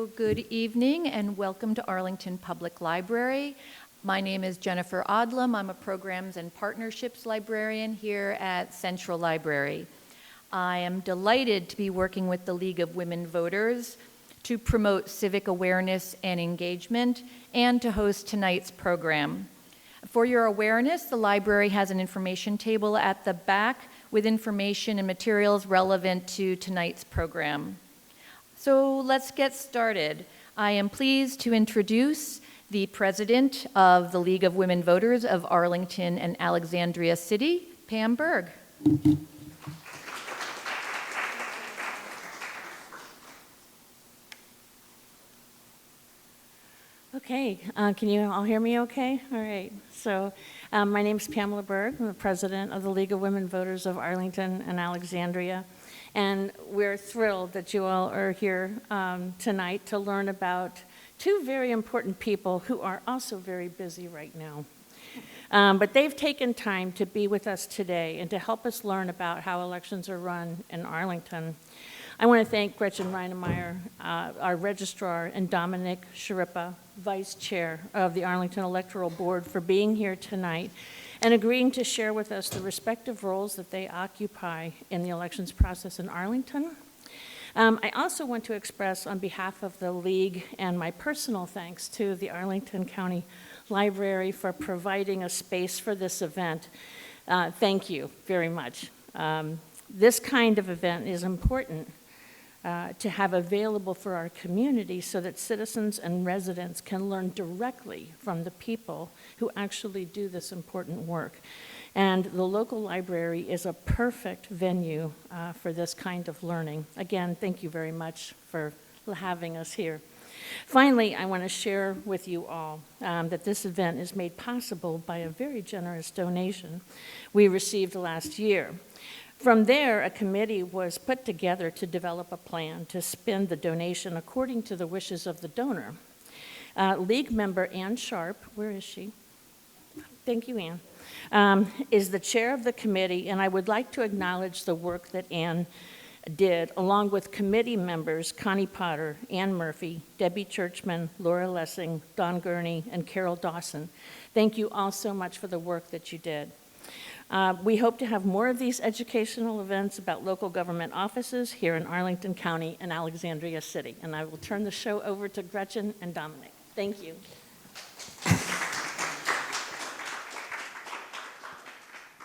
So good evening and welcome to Arlington Public Library. My name is Jennifer Odlum. I'm a Programs and Partnerships Librarian here at Central Library. I am delighted to be working with the League of Women Voters to promote civic awareness and engagement and to host tonight's program. For your awareness, the library has an information table at the back with information and materials relevant to tonight's program. So let's get started. I am pleased to introduce the president of the League of Women Voters of Arlington and Alexandria City, Pam Berg. Okay, can you all hear me okay? All right, so my name is Pamela Berg. I'm the president of the League of Women Voters of Arlington and Alexandria. And we're thrilled that you all are here tonight to learn about two very important people who are also very busy right now. But they've taken time to be with us today and to help us learn about how elections are run in Arlington. I want to thank Gretchen Reinameyer, our Registrar, and Dominick Schirripa, Vice Chair of the Arlington Electoral Board, for being here tonight and agreeing to share with us the respective roles that they occupy in the elections process in Arlington. I also want to express on behalf of the League and my personal thanks to the Arlington County Library for providing a space for this event. Thank you very much. This kind of event is important to have available for our community so that citizens and residents can learn directly from the people who actually do this important work. And the local library is a perfect venue for this kind of learning. Again, thank you very much for having us here. Finally, I want to share with you all that this event is made possible by a very generous donation we received last year. From there, a committee was put together to develop a plan to spend the donation according to the wishes of the donor. League member Ann Sharp, where is she? Thank you, Ann, is the chair of the committee, and I would like to acknowledge the work that Ann did, along with committee members Connie Potter, Ann Murphy, Debbie Churchman, Laura Lessing, Don Gurney, and Carol Dawson. Thank you all so much for the work that you did. We hope to have more of these educational events about local government offices here in Arlington County and Alexandria City. And I will turn the show over to Gretchen and Dominick. Thank you.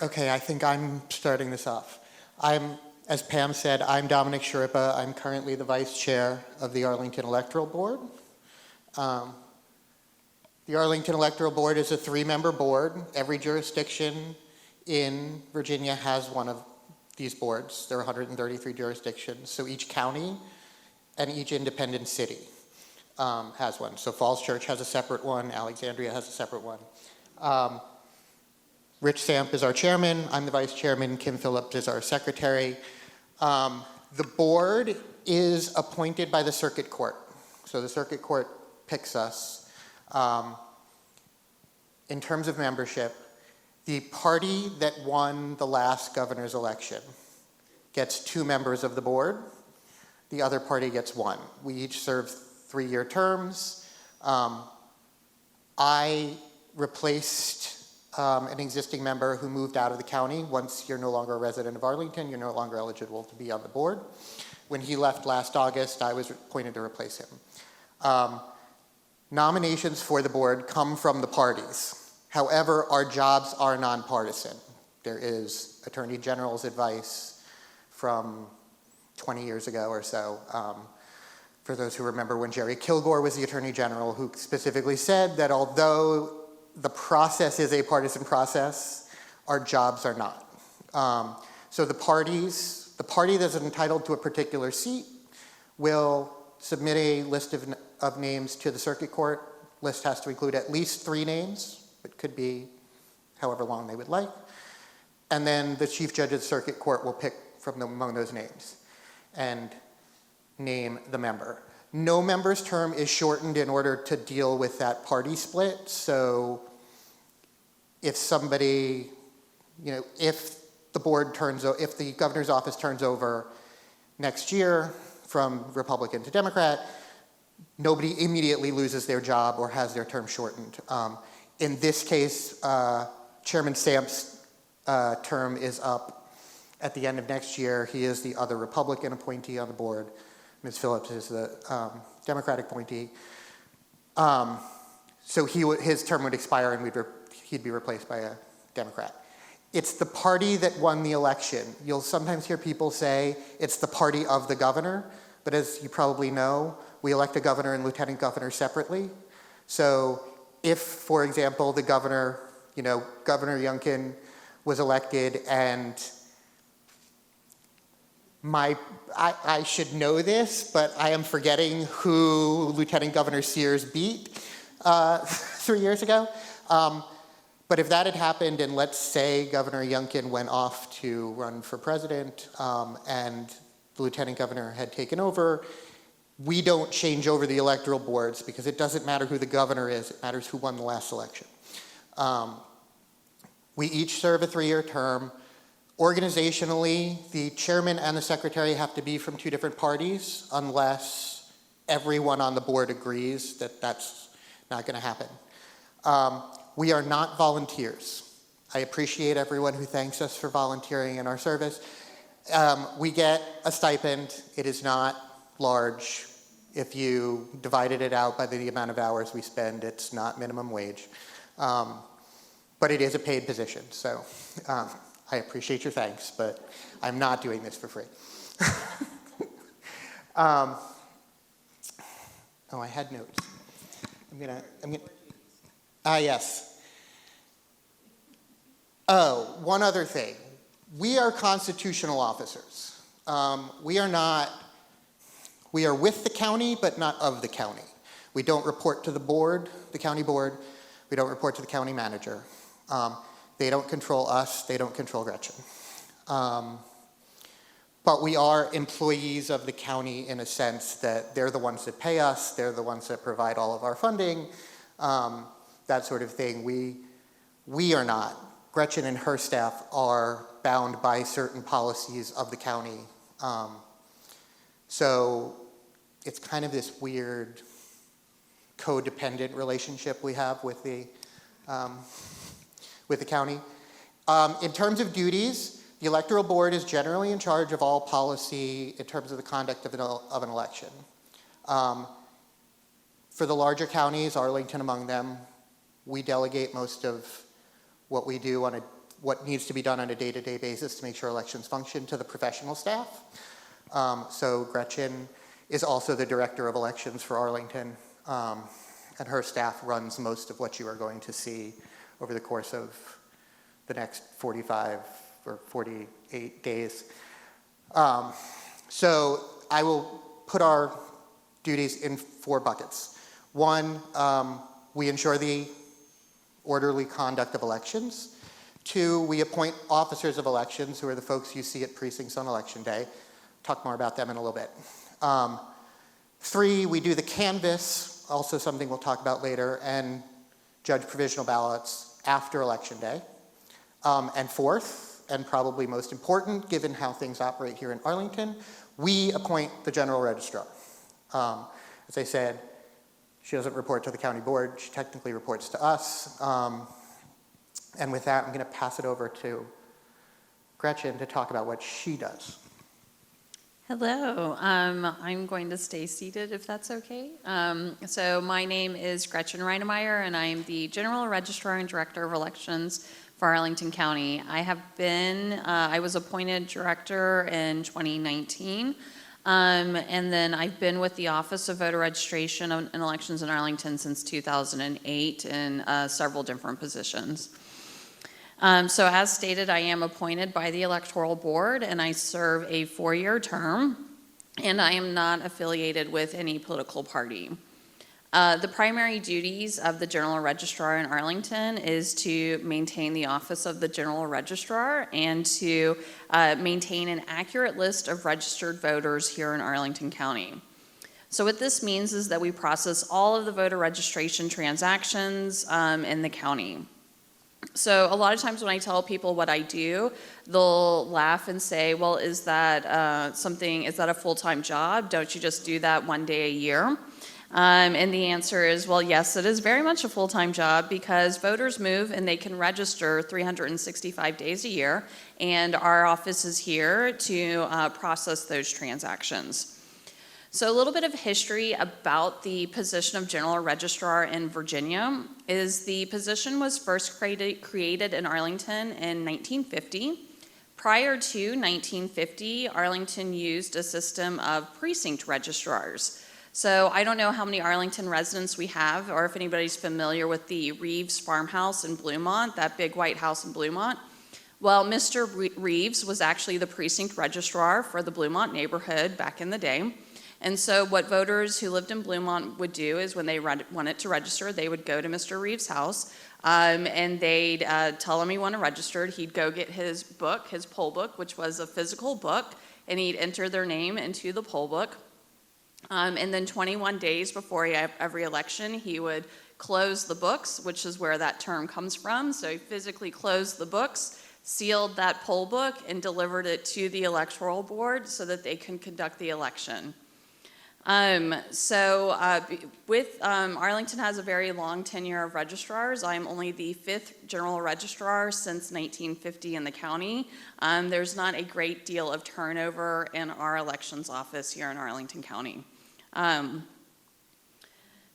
Okay, I think I'm starting this off. As Pam said, I'm Dominick Schirripa. I'm currently the vice chair of the Arlington Electoral Board. The Arlington Electoral Board is a 3-member board. Every jurisdiction in Virginia has one of these boards. There are 133 jurisdictions. So each county and each independent city has one. So Falls Church has a separate one. Alexandria has a separate one. Rich Samp is our chairman. I'm the vice chairman. Kim Phillips is our secretary. The board is appointed by the circuit court. So the circuit court picks us. In terms of membership, the party that won the last governor's election gets 2 members of the board. The other party gets 1. We each serve 3-year terms. I replaced an existing member who moved out of the county. Once you're no longer a resident of Arlington, you're no longer eligible to be on the board. When he left last August, I was appointed to replace him. Nominations for the board come from the parties. However, our jobs are nonpartisan. There is Attorney General's advice from 20 years ago or so. For those who remember when Jerry Kilgore was the Attorney General, who specifically said that although the process is a partisan process, our jobs are not. So the party that's entitled to a particular seat will submit a list of names to the circuit court. List has to include at least 3 names. It could be however long they would like. And then the chief judge of the circuit court will pick from among those names and name the member. No member's term is shortened in order to deal with that party split. So if somebody, if the governor's office turns over next year from Republican to Democrat, nobody immediately loses their job or has their term shortened. In this case, Chairman Samp's term is up at the end of next year. He is the other Republican appointee on the board. Ms. Phillips is the Democratic appointee. So his term would expire and he'd be replaced by a Democrat. It's the party that won the election. You'll sometimes hear people say it's the party of the governor, but as you probably know, we elect a governor and lieutenant governor separately. So if, for example, the governor, Governor Youngkin was elected and I should know this, but I am forgetting who Lieutenant Governor Sears beat 3 years ago. But if that had happened, and let's say Governor Youngkin went off to run for president, and the lieutenant governor had taken over, we don't change over the electoral boards because it doesn't matter who the governor is, it matters who won the last election. We each serve a 3-year term. Organizationally, the chairman and the secretary have to be from 2 different parties unless everyone on the board agrees that that's not going to happen. We are not volunteers. I appreciate everyone who thanks us for volunteering in our service. We get a stipend. It is not large. If you divided it out by the amount of hours we spend, it's not minimum wage. But it is a paid position, so I appreciate your thanks, but I'm not doing this for free. Oh, I had notes. Yes. Oh, one other thing. We are constitutional officers. We are with the county, but not of the county. We don't report to the board, the county board. We don't report to the county manager. They don't control us. They don't control Gretchen. But we are employees of the county in a sense that they're the ones that pay us. They're the ones that provide all of our funding, that sort of thing. We are not. Gretchen and her staff are bound by certain policies of the county. So it's kind of this weird codependent relationship we have with the county. In terms of duties, the electoral board is generally in charge of all policy in terms of the conduct of an election. For the larger counties, Arlington among them, we delegate most of what we do what needs to be done on a day-to-day basis to make sure elections function to the professional staff. So Gretchen is also the director of elections for Arlington, and her staff runs most of what you are going to see over the course of the next 45 or 48 days. So I will put our duties in 4 buckets. 1, we ensure the orderly conduct of elections. 2, we appoint officers of elections, who are the folks you see at precincts on election day. Talk more about them in a little bit. 3, we do the canvass, also something we'll talk about later, and judge provisional ballots after election day. And 4th, and probably most important, given how things operate here in Arlington, we appoint the general registrar. As I said, she doesn't report to the county board. She technically reports to us. And with that, I'm going to pass it over to Gretchen to talk about what she does. Hello, I'm going to stay seated if that's okay. So my name is Gretchen Reinameyer, and I am the General Registrar and Director of Elections for Arlington County. I was appointed Director in 2019, and then I've been with the Office of Voter Registration and Elections in Arlington since 2008 in several different positions. So as stated, I am appointed by the Electoral Board, and I serve a 4-year term, and I am not affiliated with any political party. The primary duties of the General Registrar in Arlington is to maintain the office of the General Registrar and to maintain an accurate list of registered voters here in Arlington County. So what this means is that we process all of the voter registration transactions in the county. So a lot of times when I tell people what I do, they'll laugh and say, well, is that a full-time job? Don't you just do that one day a year? And the answer is, well, yes, it is very much a full-time job because voters move and they can register 365 days a year, and our office is here to process those transactions. So a little bit of history about the position of General Registrar in Virginia is the position was first created in Arlington in 1950. Prior to 1950, Arlington used a system of precinct registrars. So I don't know how many Arlington residents we have, or if anybody's familiar with the Reeves farmhouse in Bluemont, that big white house in Bluemont. Well, Mr. Reeves was actually the precinct registrar for the Bluemont neighborhood back in the day. And so what voters who lived in Bluemont would do is when they wanted to register, they would go to Mr. Reeves' house, and they'd tell him he wanted registered. He'd go get his book, his poll book, which was a physical book, and he'd enter their name into the poll book. And then 21 days before every election, he would close the books, which is where that term comes from. So he physically closed the books, sealed that poll book, and delivered it to the electoral board so that they can conduct the election. Arlington has a very long tenure of registrars. I'm only the 5th general registrar since 1950 in the county. There's not a great deal of turnover in our elections office here in Arlington County.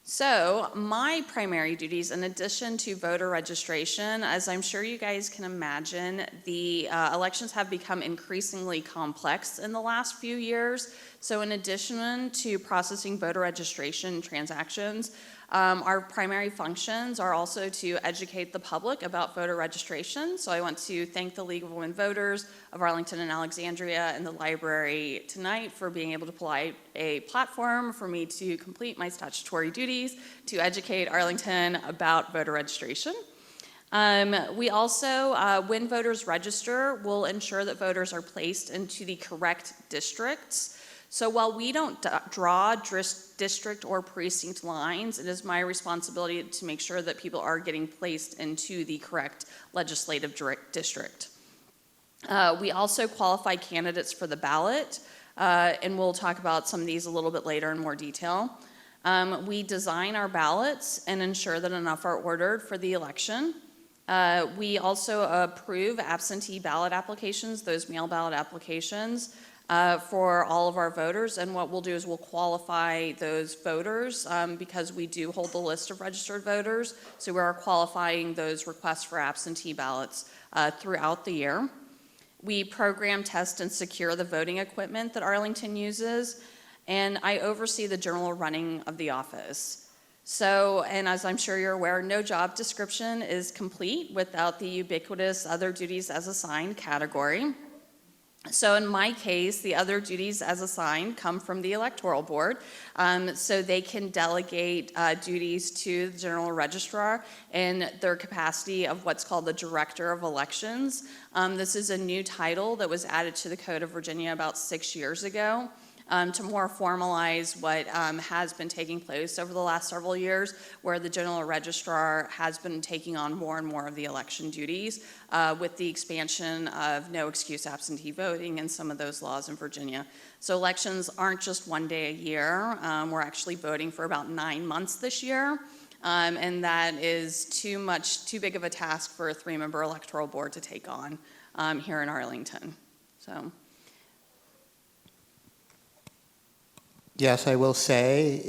So my primary duties, in addition to voter registration, as I'm sure you guys can imagine, the elections have become increasingly complex in the last few years. So in addition to processing voter registration transactions, our primary functions are also to educate the public about voter registration. So I want to thank the League of Women Voters of Arlington and Alexandria and the library tonight for being able to provide a platform for me to complete my statutory duties to educate Arlington about voter registration. We also, when voters register, will ensure that voters are placed into the correct districts. So while we don't draw district or precinct lines, it is my responsibility to make sure that people are getting placed into the correct legislative district. We also qualify candidates for the ballot, and we'll talk about some of these a little bit later in more detail. We design our ballots and ensure that enough are ordered for the election. We also approve absentee ballot applications, those mail ballot applications, for all of our voters, and what we'll do is we'll qualify those voters because we do hold the list of registered voters, so we are qualifying those requests for absentee ballots throughout the year. We program, test, and secure the voting equipment that Arlington uses, and I oversee the general running of the office. So, and as I'm sure you're aware, no job description is complete without the ubiquitous other duties as assigned category. So in my case, the other duties as assigned come from the electoral board, so they can delegate duties to the general registrar in their capacity of what's called the director of elections. This is a new title that was added to the Code of Virginia about 6 years ago. To more formalize what has been taking place over the last several years, where the general registrar has been taking on more and more of the election duties with the expansion of no excuse absentee voting and some of those laws in Virginia. So elections aren't just one day a year. We're actually voting for about 9 months this year. And that is too big of a task for a 3-member electoral board to take on here in Arlington. So. Yes, I will say,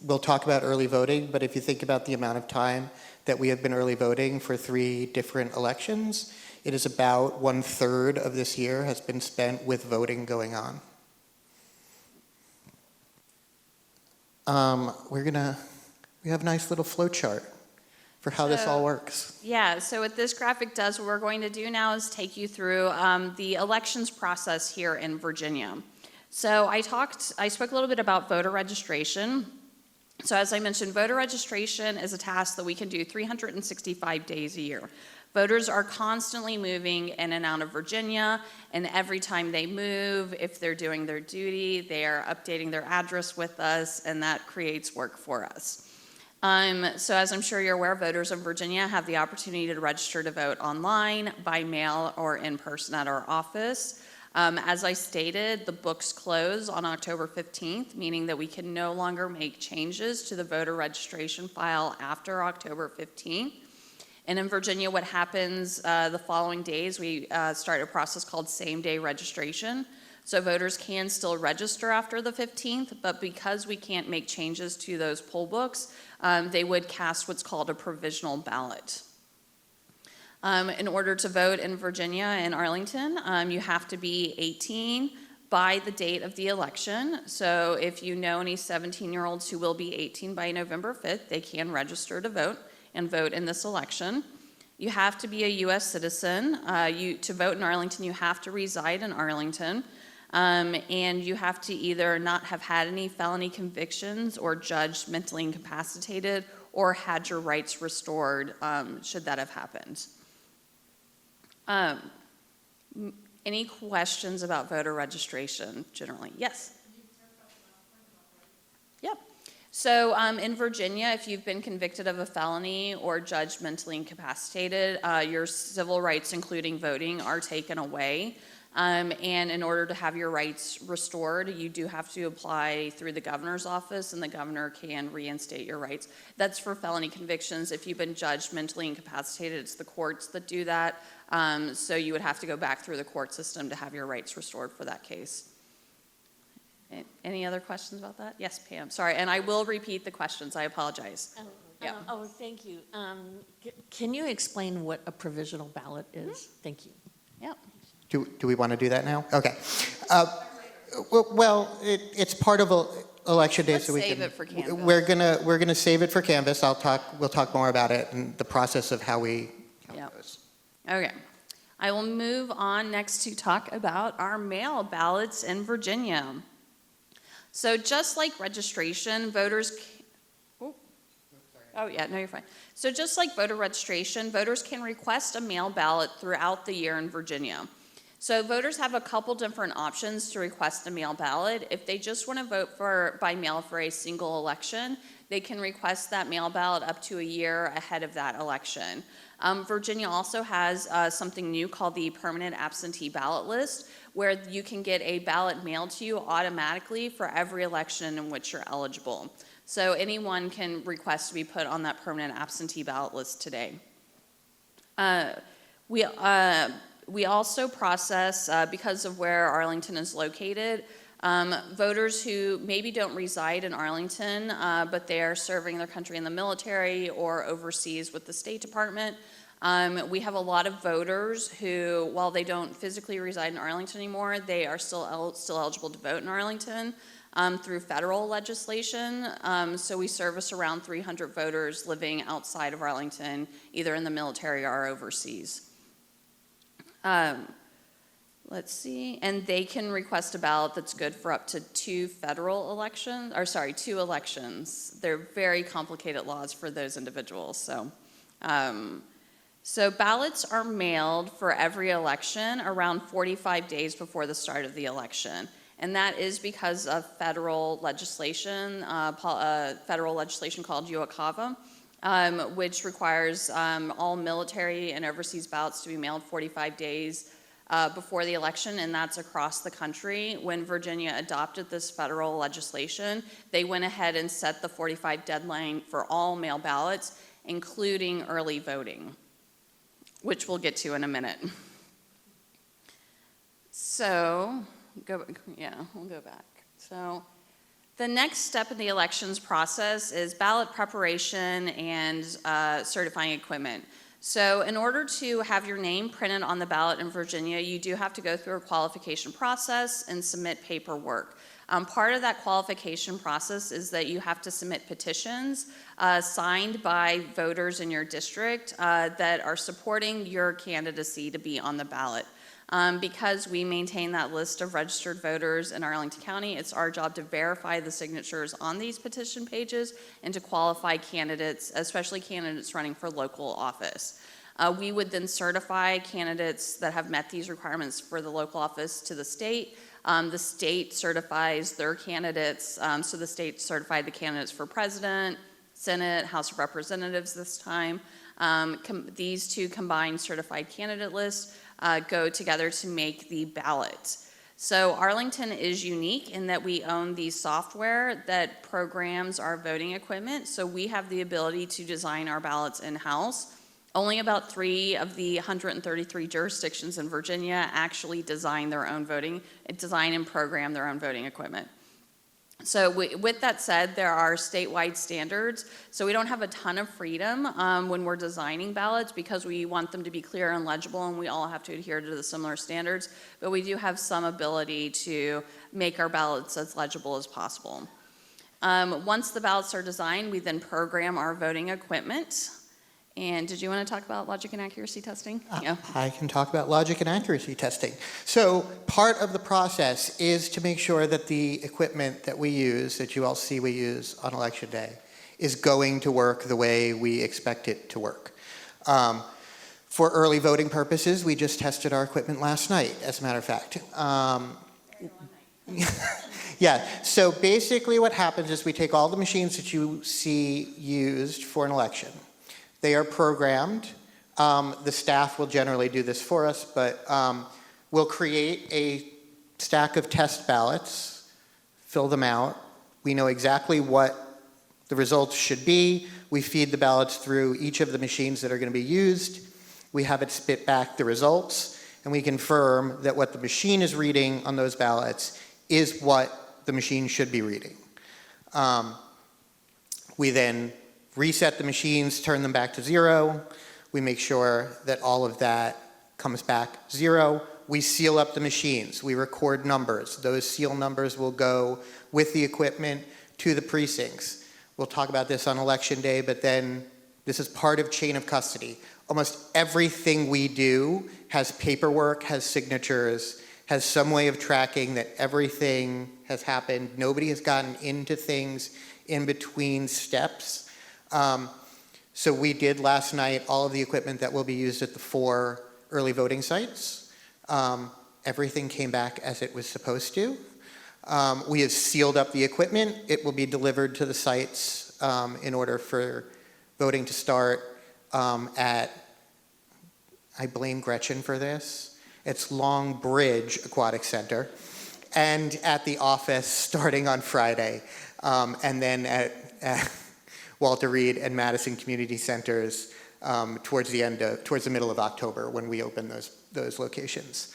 we'll talk about early voting, but if you think about the amount of time that we have been early voting for 3 different elections, it is about 1/3 of this year has been spent with voting going on. We have a nice little flow chart for how this all works. Yeah, so what this graphic does, what we're going to do now is take you through the elections process here in Virginia. So I spoke a little bit about voter registration. So as I mentioned, voter registration is a task that we can do 365 days a year. Voters are constantly moving in and out of Virginia, and every time they move, if they're doing their duty, they are updating their address with us, and that creates work for us. So as I'm sure you're aware, voters in Virginia have the opportunity to register to vote online, by mail, or in person at our office. As I stated, the books close on October 15th, meaning that we can no longer make changes to the voter registration file after October 15th. And in Virginia, what happens the following days, we start a process called same-day registration. So voters can still register after the 15th, but because we can't make changes to those poll books, they would cast what's called a provisional ballot. In order to vote in Virginia and Arlington, you have to be 18 by the date of the election. So if you know any 17-year-olds who will be 18 by November 5th, they can register to vote and vote in this election. You have to be a U.S. citizen. To vote in Arlington, you have to reside in Arlington. And you have to either not have had any felony convictions or judged mentally incapacitated or had your rights restored, should that have happened. Any questions about voter registration generally? Yes? Yep. So in Virginia, if you've been convicted of a felony or judged mentally incapacitated, your civil rights, including voting, are taken away. And in order to have your rights restored, you do have to apply through the governor's office, and the governor can reinstate your rights. That's for felony convictions. If you've been judged mentally incapacitated, it's the courts that do that. So you would have to go back through the court system to have your rights restored for that case. Any other questions about that? Yes, Pam. Sorry, and I will repeat the questions. I apologize. Yeah. Thank you. Can you explain what a provisional ballot is? Thank you. Yep. Do we want to do that now? Okay. It's part of election day, Let's so we save can. it for Canvas. We're gonna save it for Canvas. We'll talk more about it and the process of how we count Yep. those. Okay. I will move on next to talk about our mail ballots in Virginia. So just like registration, voters. Oh, yeah, no, you're fine. So just like voter registration, voters can request a mail ballot throughout the year in Virginia. So voters have a couple different options to request a mail ballot. If they just want to vote by mail for a single election, they can request that mail ballot up to a year ahead of that election. Virginia also has something new called the permanent absentee ballot list, where you can get a ballot mailed to you automatically for every election in which you're eligible. So anyone can request to be put on that permanent absentee ballot list today. We also process, because of where Arlington is located, voters who maybe don't reside in Arlington, but they are serving their country in the military or overseas with the State Department. We have a lot of voters who, while they don't physically reside in Arlington anymore, they are still eligible to vote in Arlington through federal legislation. So we service around 300 voters living outside of Arlington, either in the military or overseas. Let's see, and they can request a ballot that's good for up to two elections. They're very complicated laws for those individuals. So ballots are mailed for every election around 45 days before the start of the election. And that is because of federal legislation called UOCAVA, which requires all military and overseas ballots to be mailed 45 days before the election, and that's across the country. When Virginia adopted this federal legislation, they went ahead and set the 45 deadline for all mail ballots, including early voting, which we'll get to in a minute. So, we'll go back. So, the next step in the elections process is ballot preparation and certifying equipment. So in order to have your name printed on the ballot in Virginia, you do have to go through a qualification process and submit paperwork. Part of that qualification process is that you have to submit petitions signed by voters in your district that are supporting your candidacy to be on the ballot. Because we maintain that list of registered voters in Arlington County, it's our job to verify the signatures on these petition pages and to qualify candidates, especially candidates running for local office. We would then certify candidates that have met these requirements for the local office to the state. The state certifies their candidates, so the state certified the candidates for president, Senate, House of Representatives this time. These two combined certified candidate lists go together to make the ballot. So Arlington is unique in that we own the software that programs our voting equipment, so we have the ability to design our ballots in-house. Only about 3 of the 133 jurisdictions in Virginia actually design and program their own voting equipment. So with that said, there are statewide standards, so we don't have a ton of freedom when we're designing ballots because we want them to be clear and legible, and we all have to adhere to the similar standards, but we do have some ability to make our ballots as legible as possible. Once the ballots are designed, we then program our voting equipment. And did you want to talk about logic and accuracy testing? Yeah. I can talk about logic and accuracy testing. So part of the process is to make sure that the equipment that we use, that you all see we use on Election Day, is going to work the way we expect it to work. For early voting purposes, we just tested our equipment last night, as a matter of fact. Yeah, so basically what happens is we take all the machines that you see used for an election. They are programmed. The staff will generally do this for us, but we'll create a stack of test ballots, fill them out. We know exactly what the results should be. We feed the ballots through each of the machines that are going to be used. We have it spit back the results, and we confirm that what the machine is reading on those ballots is what the machine should be reading. We then reset the machines, turn them back to 0. We make sure that all of that comes back 0. We seal up the machines. We record numbers. Those seal numbers will go with the equipment to the precincts. We'll talk about this on Election Day, but then this is part of chain of custody. Almost everything we do has paperwork, has signatures, has some way of tracking that everything has happened. Nobody has gotten into things in between steps. So we did last night all of the equipment that will be used at the 4 early voting sites. Everything came back as it was supposed to. We have sealed up the equipment. It will be delivered to the sites in order for voting to start at, I blame Gretchen for this, it's Long Bridge Aquatic Center, and at the office starting on Friday, and then at Walter Reed and Madison Community Centers towards the middle of October when we open those locations.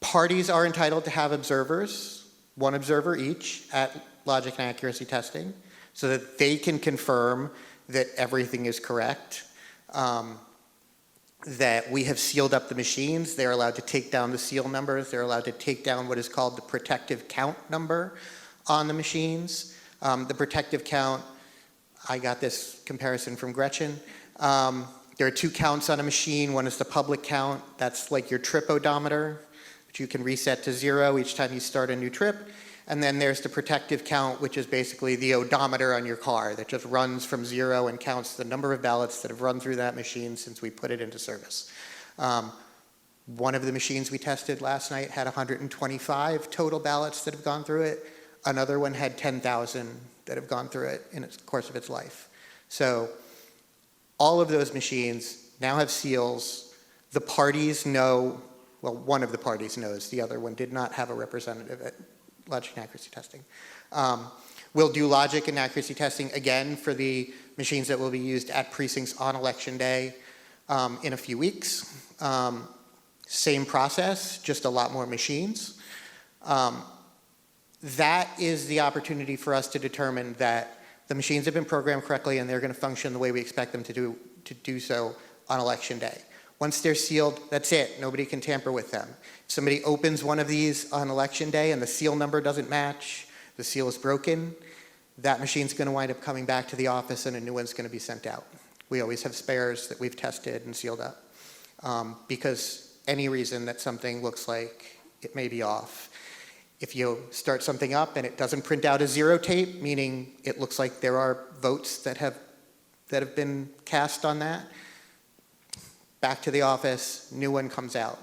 Parties are entitled to have observers, 1 observer each at logic and accuracy testing, so that they can confirm that everything is correct, that we have sealed up the machines. They're allowed to take down the seal numbers. They're allowed to take down what is called the protective count number on the machines. The protective count, I got this comparison from Gretchen. There are 2 counts on a machine. One is the public count. That's like your trip odometer, which you can reset to 0 each time you start a new trip. And then there's the protective count, which is basically the odometer on your car that just runs from 0 and counts the number of ballots that have run through that machine since we put it into service. One of the machines we tested last night had 125 total ballots that have gone through it. Another one had 10,000 that have gone through it in the course of its life. So all of those machines now have seals. The parties know, well, one of the parties knows. The other one did not have a representative at logic and accuracy testing. We'll do logic and accuracy testing again for the machines that will be used at precincts on Election Day in a few weeks. Same process, just a lot more machines. That is the opportunity for us to determine that the machines have been programmed correctly and they're going to function the way we expect them to do so on Election Day. Once they're sealed, that's it. Nobody can tamper with them. If somebody opens one of these on Election Day and the seal number doesn't match, the seal is broken, that machine's going to wind up coming back to the office and a new one's going to be sent out. We always have spares that we've tested and sealed up because any reason that something looks like it may be off. If you start something up and it doesn't print out a 0 tape, meaning it looks like there are votes that have been cast on that, back to the office, new one comes out.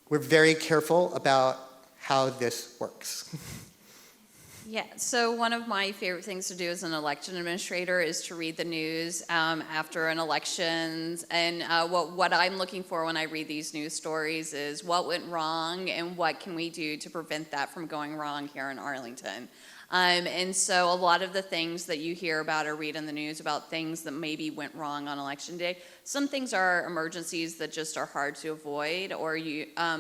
We're very careful about how this works. Yeah, so one of my favorite things to do as an election administrator is to read the news after an election. And what I'm looking for when I read these news stories is what went wrong and what can we do to prevent that from going wrong here in Arlington. And so a lot of the things that you hear about or read in the news about things that maybe went wrong on election day, some things are emergencies that just are hard to avoid,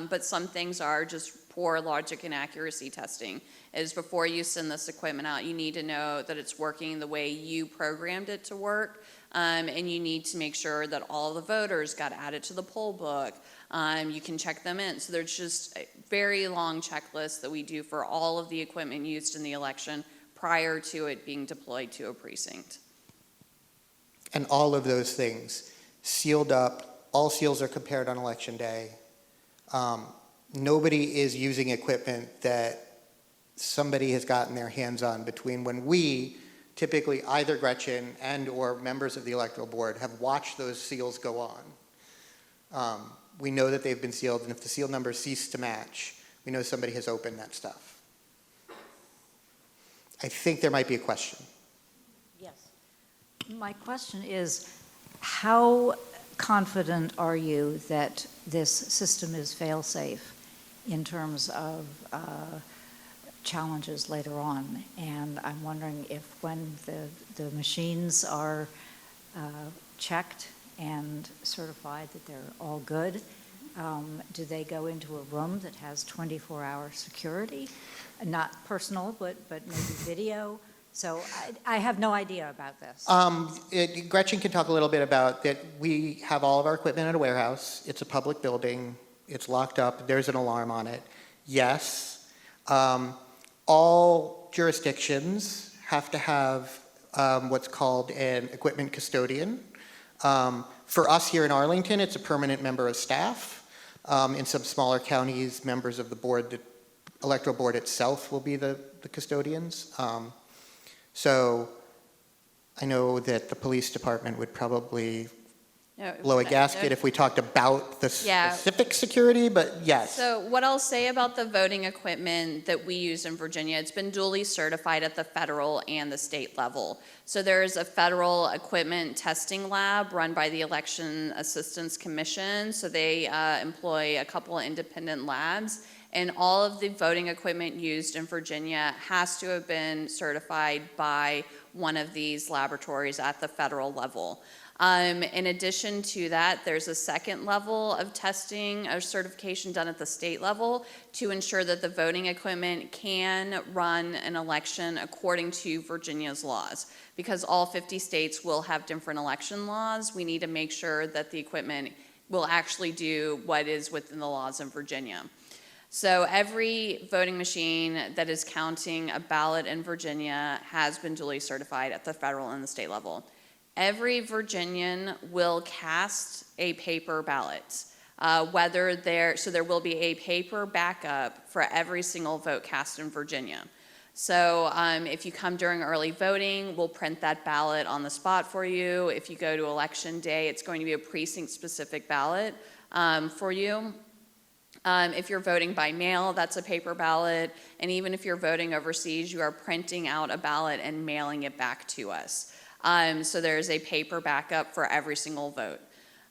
but some things are just poor logic and accuracy testing. Is before you send this equipment out, you need to know that it's working the way you programmed it to work, and you need to make sure that all the voters got added to the poll book. You can check them in. So there's just a very long checklist that we do for all of the equipment used in the election prior to it being deployed to a precinct. And all of those things sealed up, all seals are compared on election day. Nobody is using equipment that somebody has gotten their hands on between when we, typically either Gretchen and or members of the electoral board, have watched those seals go on. We know that they've been sealed, and if the seal numbers cease to match, we know somebody has opened that stuff. I think there might be a question. Yes. My question is, how confident are you that this system is fail-safe in terms of challenges later on? And I'm wondering if when the machines are checked and certified that they're all good, do they go into a room that has 24-hour security? Not personal, but maybe video? So I have no idea about this. Gretchen can talk a little bit about that. We have all of our equipment at a warehouse. It's a public building. It's locked up. There's an alarm on it. Yes. All jurisdictions have to have what's called an equipment custodian. For us here in Arlington, it's a permanent member of staff. In some smaller counties, members of the board, the electoral board itself will be the custodians. So I know that the police department would probably blow a gasket if we talked about the specific security, but yes. So what I'll say about the voting equipment that we use in Virginia, it's been duly certified at the federal and the state level. So there's a federal equipment testing lab run by the Election Assistance Commission. So they employ a couple of independent labs. And all of the voting equipment used in Virginia has to have been certified by one of these laboratories at the federal level. In addition to that, there's a second level of testing or certification done at the state level to ensure that the voting equipment can run an election according to Virginia's laws. Because all 50 states will have different election laws, we need to make sure that the equipment will actually do what is within the laws in Virginia. So every voting machine that is counting a ballot in Virginia has been duly certified at the federal and the state level. Every Virginian will cast a paper ballot, so there will be a paper backup for every single vote cast in Virginia. So if you come during early voting, we'll print that ballot on the spot for you. If you go to election day, it's going to be a precinct-specific ballot for you. If you're voting by mail, that's a paper ballot. And even if you're voting overseas, you are printing out a ballot and mailing it back to us. So there's a paper backup for every single vote.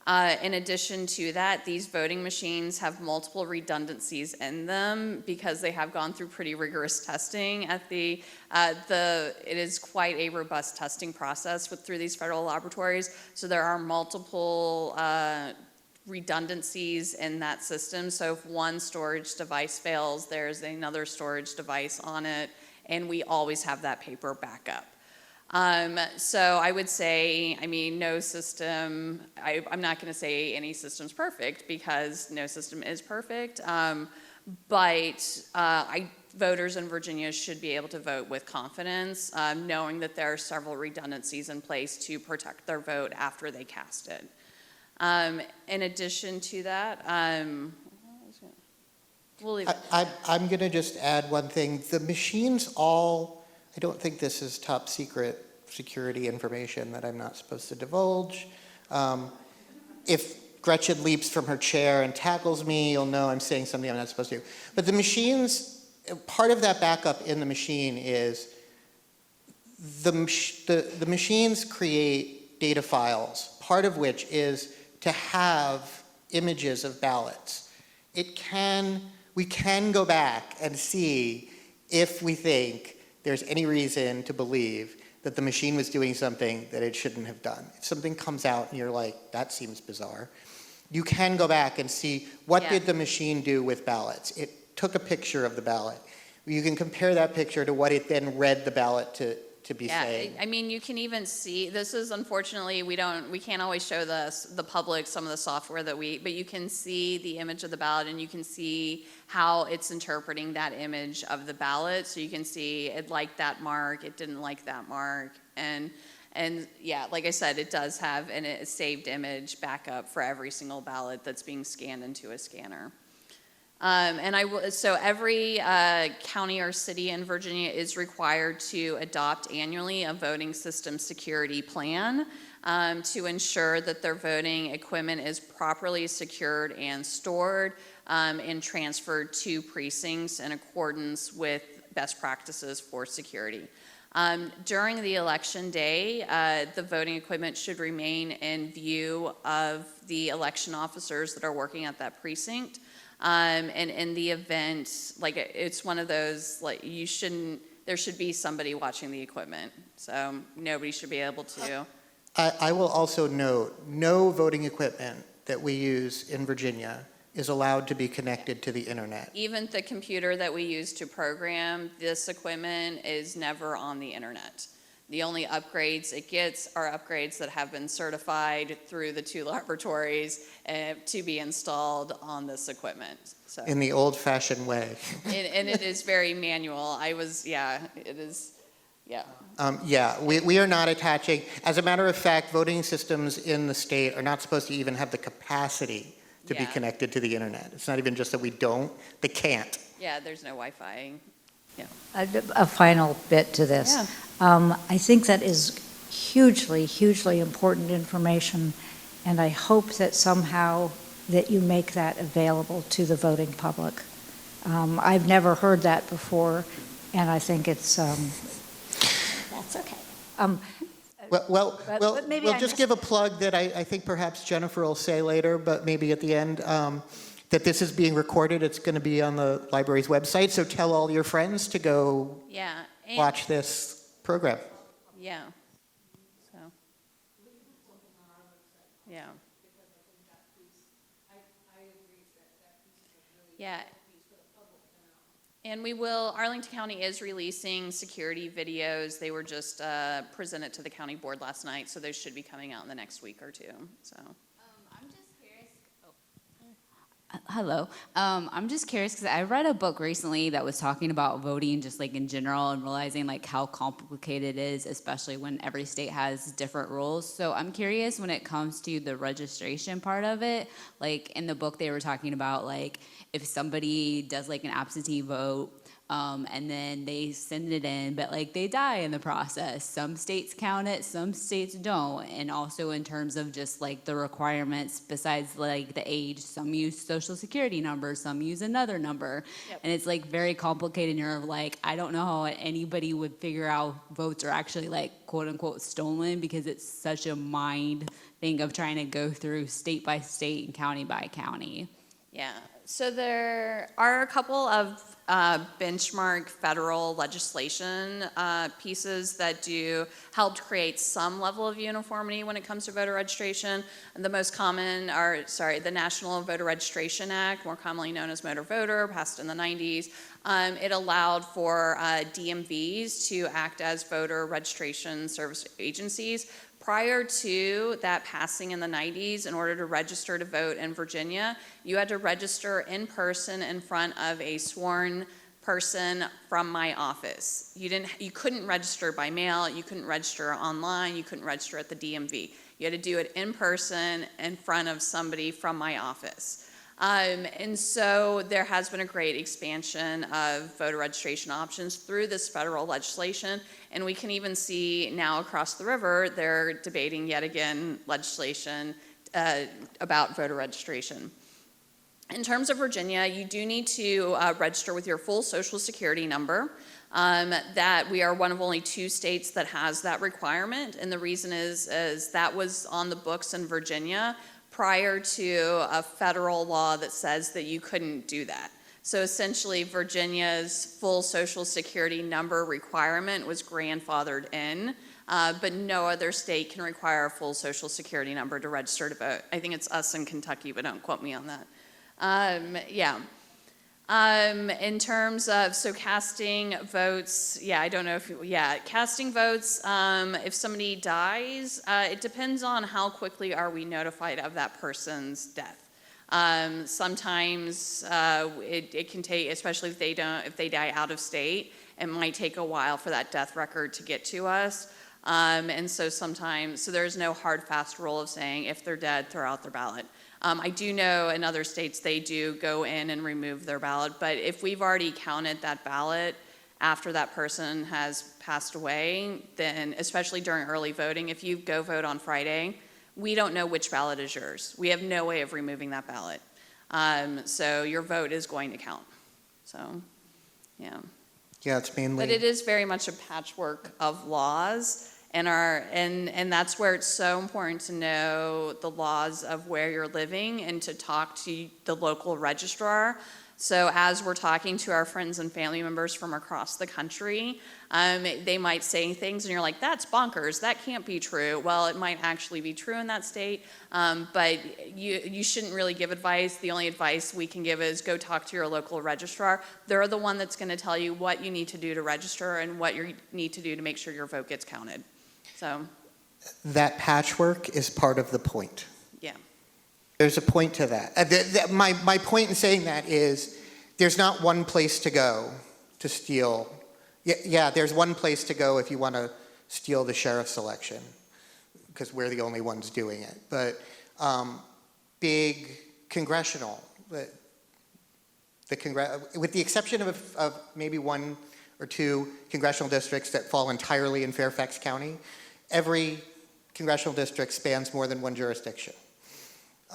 In addition to that, these voting machines have multiple redundancies in them because they have gone through pretty rigorous testing at it is quite a robust testing process through these federal laboratories. So there are multiple redundancies in that system. So if one storage device fails, there's another storage device on it, and we always have that paper backup. So I would say, no system, I'm not going to say any system's perfect because no system is perfect, but voters in Virginia should be able to vote with confidence, knowing that there are several redundancies in place to protect their vote after they cast it. In addition to that, we'll leave it. I'm going to just add one thing. The machines all, I don't think this is top secret security information that I'm not supposed to divulge. If Gretchen leaps from her chair and tackles me, you'll know I'm saying something I'm not supposed to. But the machines part of that backup in the machine is the machines create data files, part of which is to have images of ballots. We can go back and see if we think there's any reason to believe that the machine was doing something that it shouldn't have done. If something comes out and you're like, that seems bizarre, you can go back and see what did the machine do with ballots. It took a picture of the ballot. You can compare that picture to what it then read the ballot to be saying. I mean, you can even see, this is unfortunately, we can't always show the public some of the software but you can see the image of the ballot and you can see how it's interpreting that image of the ballot. So you can see it liked that mark, it didn't like that mark. And yeah, like I said, it does have a saved image backup for every single ballot that's being scanned into a scanner. So every county or city in Virginia is required to adopt annually a voting system security plan to ensure that their voting equipment is properly secured and stored and transferred to precincts in accordance with best practices for security. During the election day, the voting equipment should remain in view of the election officers that are working at that precinct. And in the event, like it's one of those, like there should be somebody watching the equipment. So nobody should be able to. I will also note, no voting equipment that we use in Virginia is allowed to be connected to the internet. Even the computer that we use to program this equipment is never on the internet. The only upgrades it gets are upgrades that have been certified through the 2 laboratories to be installed on this equipment. So. In the old-fashioned way. And it is very manual. It is, yeah. We are not attaching, as a matter of fact, voting systems in the state are not supposed to even have the capacity to be connected to the internet. It's not even just that we don't, they can't. Yeah, there's no Wi-Fi. Yeah. A final bit to this. Yeah. I think that is hugely, hugely important information, and I hope that somehow that you make that available to the voting public. I've never heard that before, and I think it's, that's okay. Well, maybe we'll I just give a plug that I think perhaps Jennifer will say later, but maybe at the end, that this is being recorded. It's going to be on the library's website, so tell all your friends to go watch this program. Yeah. So. Yeah. Yeah. And Arlington County is releasing security videos. They were just presented to the county board last night, so those should be coming out in the next week or two. So. I'm just curious. Hello. I'm just curious because I read a book recently that was talking about voting just like in general and realizing like how complicated it is, especially when every state has different rules. So I'm curious when it comes to the registration part of it, like in the book they were talking about like if somebody does like an absentee vote and then they send it in, but like they die in the process. Some states count it, some states don't. And also in terms of just like the requirements besides like the age, some use social security numbers, some use another number. Yep. And it's like very complicated. And you're like, I don't know how anybody would figure out votes are actually like quote unquote stolen because it's such a mind thing of trying to go through state by state and county by county. Yeah, so there are a couple of benchmark federal legislation pieces that do help create some level of uniformity when it comes to voter registration. And the most common are, the National Voter Registration Act, more commonly known as Motor Voter, passed in the 90s. It allowed for DMVs to act as voter registration service agencies. Prior to that passing in the 90s, in order to register to vote in Virginia, you had to register in person in front of a sworn person from my office. You couldn't register by mail, you couldn't register online, you couldn't register at the DMV. You had to do it in person in front of somebody from my office. And so there has been a great expansion of voter registration options through this federal legislation, and we can even see now across the river they're debating yet again legislation about voter registration. In terms of Virginia, you do need to register with your full social security number. That we are one of only 2 states that has that requirement, and the reason is that was on the books in Virginia prior to a federal law that says that you couldn't do that. So essentially, Virginia's full social security number requirement was grandfathered in, but no other state can require a full social security number to register to vote. I think it's us in Kentucky, but don't quote me on that. In terms of, so casting votes, I don't know if, casting votes, if somebody dies, it depends on how quickly are we notified of that person's death. Sometimes it can take, especially if they die out of state, it might take a while for that death record to get to us. And so sometimes, there's no hard, fast rule of saying if they're dead, throw out their ballot. I do know in other states they do go in and remove their ballot, but if we've already counted that ballot after that person has passed away, then especially during early voting, if you go vote on Friday, we don't know which ballot is yours. We have no way of removing that ballot. So your vote is going to count. So, yeah. Yeah, it's mainly. But it is very much a patchwork of laws. And that's where it's so important to know the laws of where you're living and to talk to the local registrar. So as we're talking to our friends and family members from across the country, they might say things and you're like, that's bonkers, that can't be true. Well, it might actually be true in that state, but you shouldn't really give advice. The only advice we can give is go talk to your local registrar. They're the one that's going to tell you what you need to do to register and what you need to do to make sure your vote gets counted. So That patchwork is part of the point. yeah. There's a point to that. My point in saying that is there's not one place to go to steal. Yeah, there's one place to go if you want to steal the sheriff's election, because we're the only ones doing it. But big congressional, with the exception of maybe 1 or 2 congressional districts that fall entirely in Fairfax County, every congressional district spans more than one jurisdiction.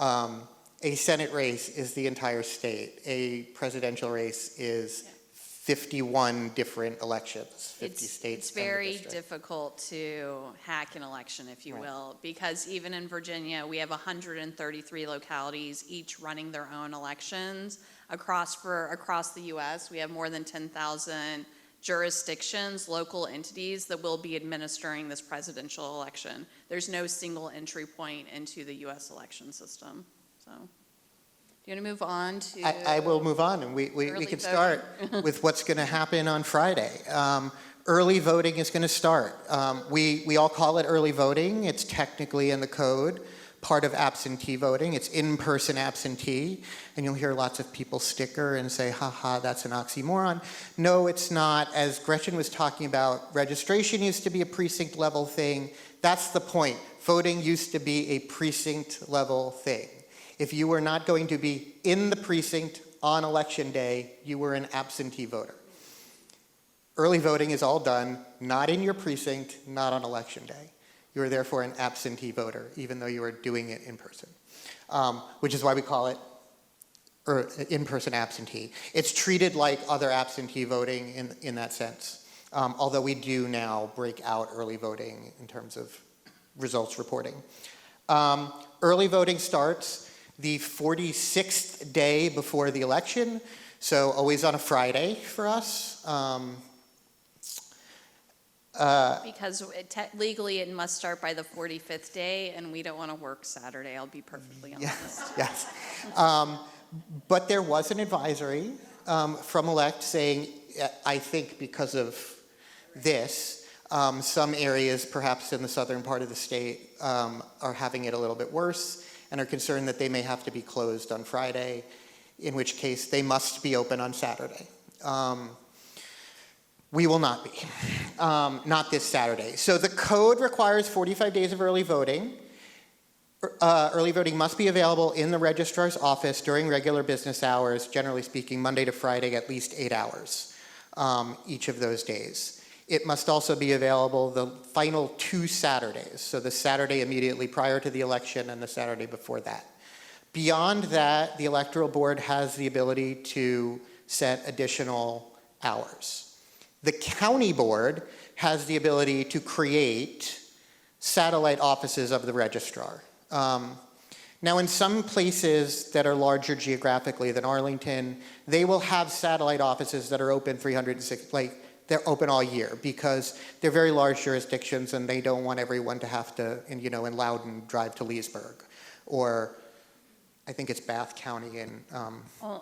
A Senate race is the entire state. A presidential race is 51 different elections, 50 states. It's very difficult to hack an election, if you will, because even in Virginia, we have 133 localities, each running their own elections. Across the U.S., we have more than 10,000 jurisdictions, local entities that will be administering this presidential election. There's no single entry point into the U.S. election system. So, do you want to move on to? I will move on, and we can start with what's going to happen on Friday. Early voting is going to start. We all call it early voting. It's technically in the code, part of absentee voting. It's in-person absentee, and you'll hear lots of people sticker and say, ha, that's an oxymoron. No, it's not. As Gretchen was talking about, registration used to be a precinct level thing. That's the point. Voting used to be a precinct level thing. If you were not going to be in the precinct on election day, you were an absentee voter. Early voting is all done, not in your precinct, not on election day. You are therefore an absentee voter, even though you are doing it in person, which is why we call it in-person absentee. It's treated like other absentee voting in that sense, although we do now break out early voting in terms of results reporting. Early voting starts the 46th day before the election, so always on a Friday for us. Because legally it must start by the 45th day, and we don't want to work Saturday, I'll be perfectly honest. Yes. But there was an advisory from ELECT saying, I think because of this, some areas, perhaps in the southern part of the state, are having it a little bit worse and are concerned that they may have to be closed on Friday, in which case they must be open on Saturday. We will not be, not this Saturday. So the code requires 45 days of early voting. Early voting must be available in the registrar's office during regular business hours, generally speaking, Monday to Friday, at least 8 hours each of those days. It must also be available the final 2 Saturdays, so the Saturday immediately prior to the election and the Saturday before that. Beyond that, the electoral board has the ability to set additional hours. The county board has the ability to create satellite offices of the registrar. Now, in some places that are larger geographically than Arlington, they will have satellite offices that are open 360, like they're open all year because they're very large jurisdictions and they don't want everyone to have to, in Loudoun, drive to Leesburg. Or I think it's Bath County and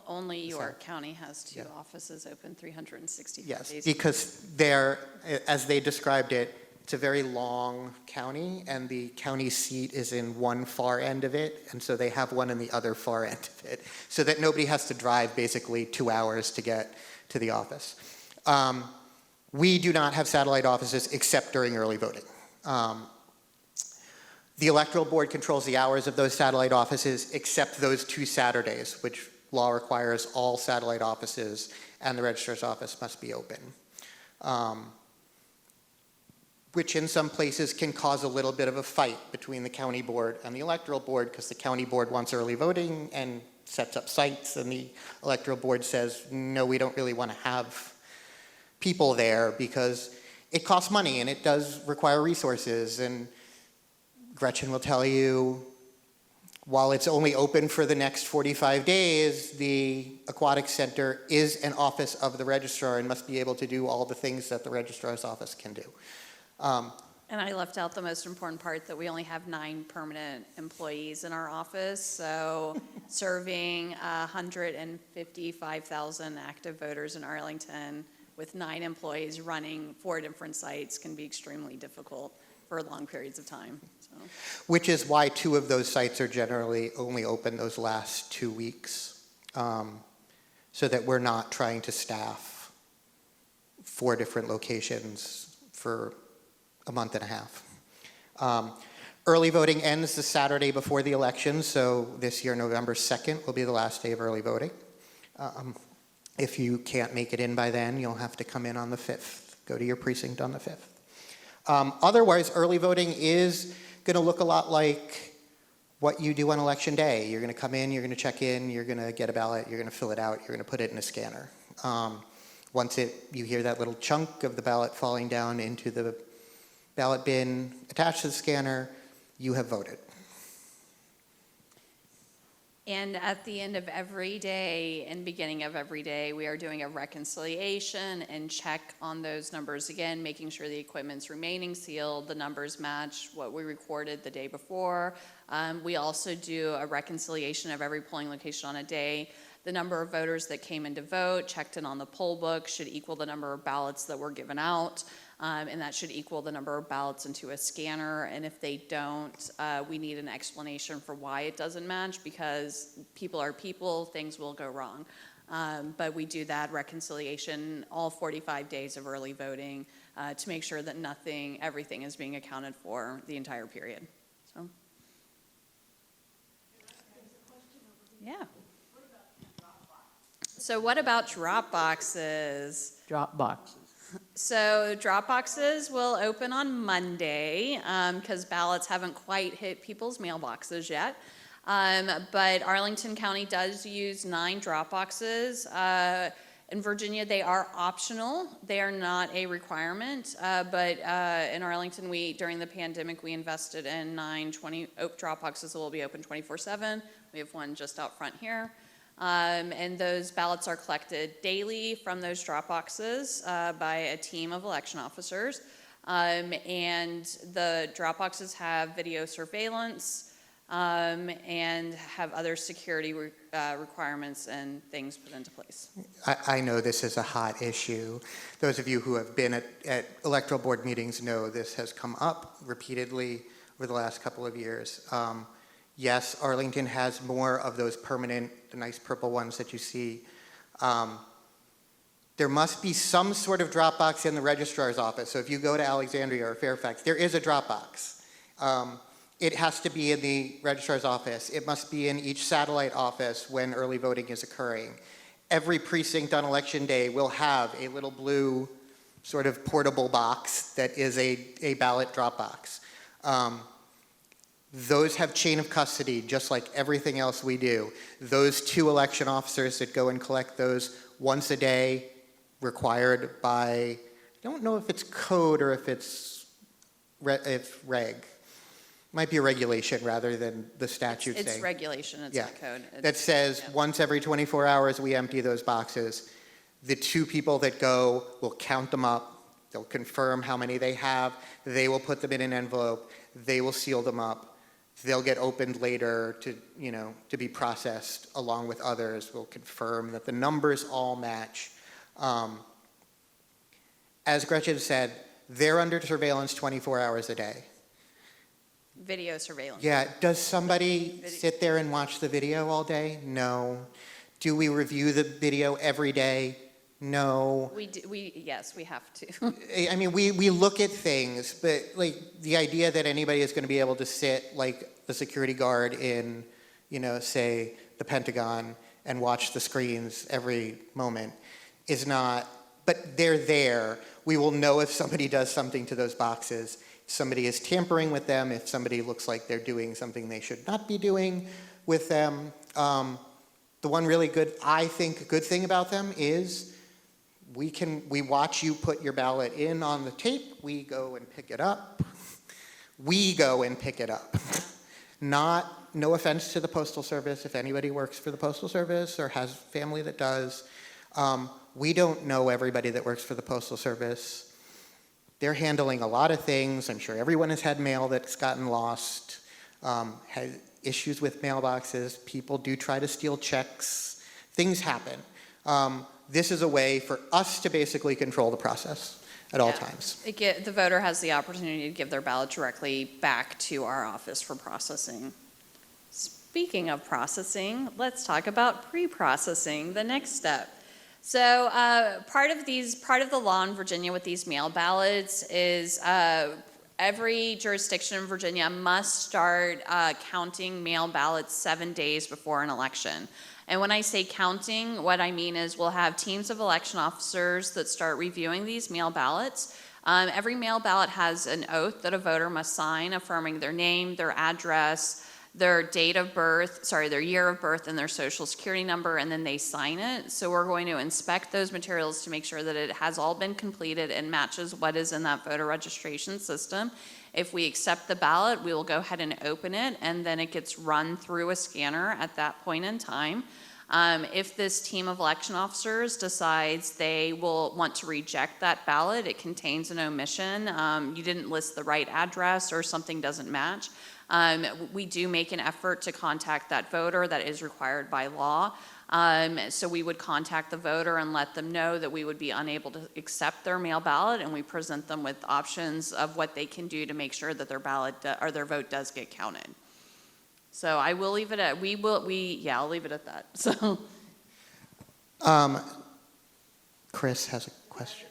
Only York County has two offices open 365 yes, days. because they're, as they described it, it's a very long county, and the county seat is in one far end of it, and so they have one in the other far end of it, so that nobody has to drive basically 2 hours to get to the office. We do not have satellite offices except during early voting. The electoral board controls the hours of those satellite offices except those 2 Saturdays, which law requires all satellite offices and the registrar's office must be open. Which in some places can cause a little bit of a fight between the county board and the electoral board because the county board wants early voting and sets up sites, and the electoral board says, no, we don't really want to have people there because it costs money and it does require resources. And Gretchen will tell you, while it's only open for the next 45 days, the Aquatic Center is an office of the registrar and must be able to do all the things that the registrar's office can do. And I left out the most important part, that we only have 9 permanent employees in our office. So serving 155,000 active voters in Arlington with 9 employees running 4 different sites can be extremely difficult for long periods of time. So. Which is why 2 of those sites are generally only open those last 2 weeks, so that we're not trying to staff 4 different locations for a month and a half. Early voting ends the Saturday before the election, so this year, November 2nd, will be the last day of early voting. If you can't make it in by then, you'll have to come in on the 5th. Go to your precinct on the 5th. Otherwise, early voting is going to look a lot like what you do on election day. You're going to come in, you're going to check in, you're going to get a ballot, you're going to fill it out, you're going to put it in a scanner. Once you hear that little chunk of the ballot falling down into the ballot bin attached to the scanner, you have voted. And at the end of every day and beginning of every day, we are doing a reconciliation and check on those numbers again, making sure the equipment's remaining sealed, the numbers match what we recorded the day before. We also do a reconciliation of every polling location on a day. The number of voters that came in to vote, checked in on the poll book, should equal the number of ballots that were given out. And that should equal the number of ballots into a scanner. And if they don't, we need an explanation for why it doesn't match, because people are people, things will go wrong. But we do that reconciliation all 45 days of early voting to make sure that everything is being accounted for the entire period. So. Yeah. So what about drop boxes? Drop boxes. So drop boxes will open on Monday because ballots haven't quite hit people's mailboxes yet. But Arlington County does use 9 drop boxes. In Virginia, they are optional. They are not a requirement. But in Arlington, during the pandemic, we invested in 9 drop boxes that will be open 24/7. We have one just out front here. And those ballots are collected daily from those drop boxes by a team of election officers. And the drop boxes have video surveillance and have other security requirements and things put into place. I know this is a hot issue. Those of you who have been at electoral board meetings know this has come up repeatedly over the last couple of years. Yes, Arlington has more of those permanent, the nice purple ones that you see. There must be some sort of drop box in the registrar's office. So if you go to Alexandria or Fairfax, there is a drop box. It has to be in the registrar's office. It must be in each satellite office when early voting is occurring. Every precinct on election day will have a little blue sort of portable box that is a ballot drop box. Those have chain of custody, just like everything else we do. Those 2 election officers that go and collect those once a day, required by, I don't know if it's code or if it's reg. Might be a regulation rather than the statute saying. It's regulation, it's Yeah, not code. that says yeah. once every 24 hours we empty those boxes. The 2 people that go will count them up. They'll confirm how many they have. They will put them in an envelope. They will seal them up. They'll get opened later to be processed along with others. We'll confirm that the numbers all match. As Gretchen said, they're under surveillance 24 hours a day. Video surveillance. Yeah, does somebody sit there and watch the video all day? No. Do we review the video every day? No. Yes, we have to. I mean, we look at things, but like the idea that anybody is going to be able to sit like a security guard in, say, the Pentagon and watch the screens every moment is not, but they're there. We will know if somebody does something to those boxes, if somebody is tampering with them, if somebody looks like they're doing something they should not be doing with them. The one really good thing about them is we watch you put your ballot in on the tape, we go and pick it up. No offense to the Postal Service, if anybody works for the Postal Service or has family that does. We don't know everybody that works for the Postal Service. They're handling a lot of things. I'm sure everyone has had mail that's gotten lost, had issues with mailboxes. People do try to steal checks. Things happen. This is a way for us to basically control the process at all times. The voter has the opportunity to give their ballot directly back to our office for processing. Speaking of processing, let's talk about pre-processing, the next step. So part of the law in Virginia with these mail ballots is every jurisdiction in Virginia must start counting mail ballots 7 days before an election. And when I say counting, what I mean is we'll have teams of election officers that start reviewing these mail ballots. Every mail ballot has an oath that a voter must sign affirming their name, their address, their date of birth, their year of birth and their social security number, and then they sign it. So we're going to inspect those materials to make sure that it has all been completed and matches what is in that voter registration system. If we accept the ballot, we will go ahead and open it, and then it gets run through a scanner at that point in time. If this team of election officers decides they will want to reject that ballot, it contains an omission, you didn't list the right address or something doesn't match, we do make an effort to contact that voter. That is required by law. So we would contact the voter and let them know that we would be unable to accept their mail ballot, and we present them with options of what they can do to make sure that their ballot or their vote does get counted. So I will leave it at, I'll leave it at that. So. Chris has a question.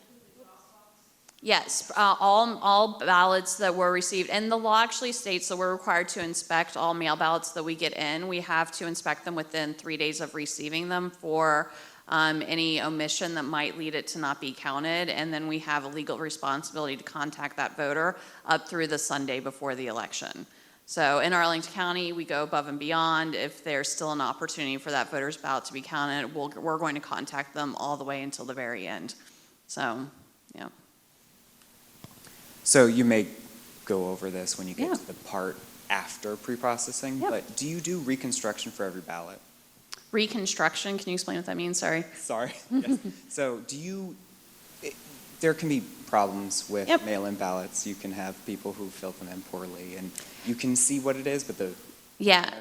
Yes, all ballots that were received, and the law actually states that we're required to inspect all mail ballots that we get in. We have to inspect them within 3 days of receiving them for any omission that might lead it to not be counted, and then we have a legal responsibility to contact that voter up through the Sunday before the election. So in Arlington County, we go above and beyond. If there's still an opportunity for that voter's ballot to be counted, we're going to contact them all the way until the very end. So, yeah. So you may go over this when you get to the part after pre-processing, but do you do reconstruction for every ballot? Reconstruction, can you explain what that means? Sorry. Yes. So there can be problems with mail-in ballots. You can have people who fill them in poorly, and you can see what it is, but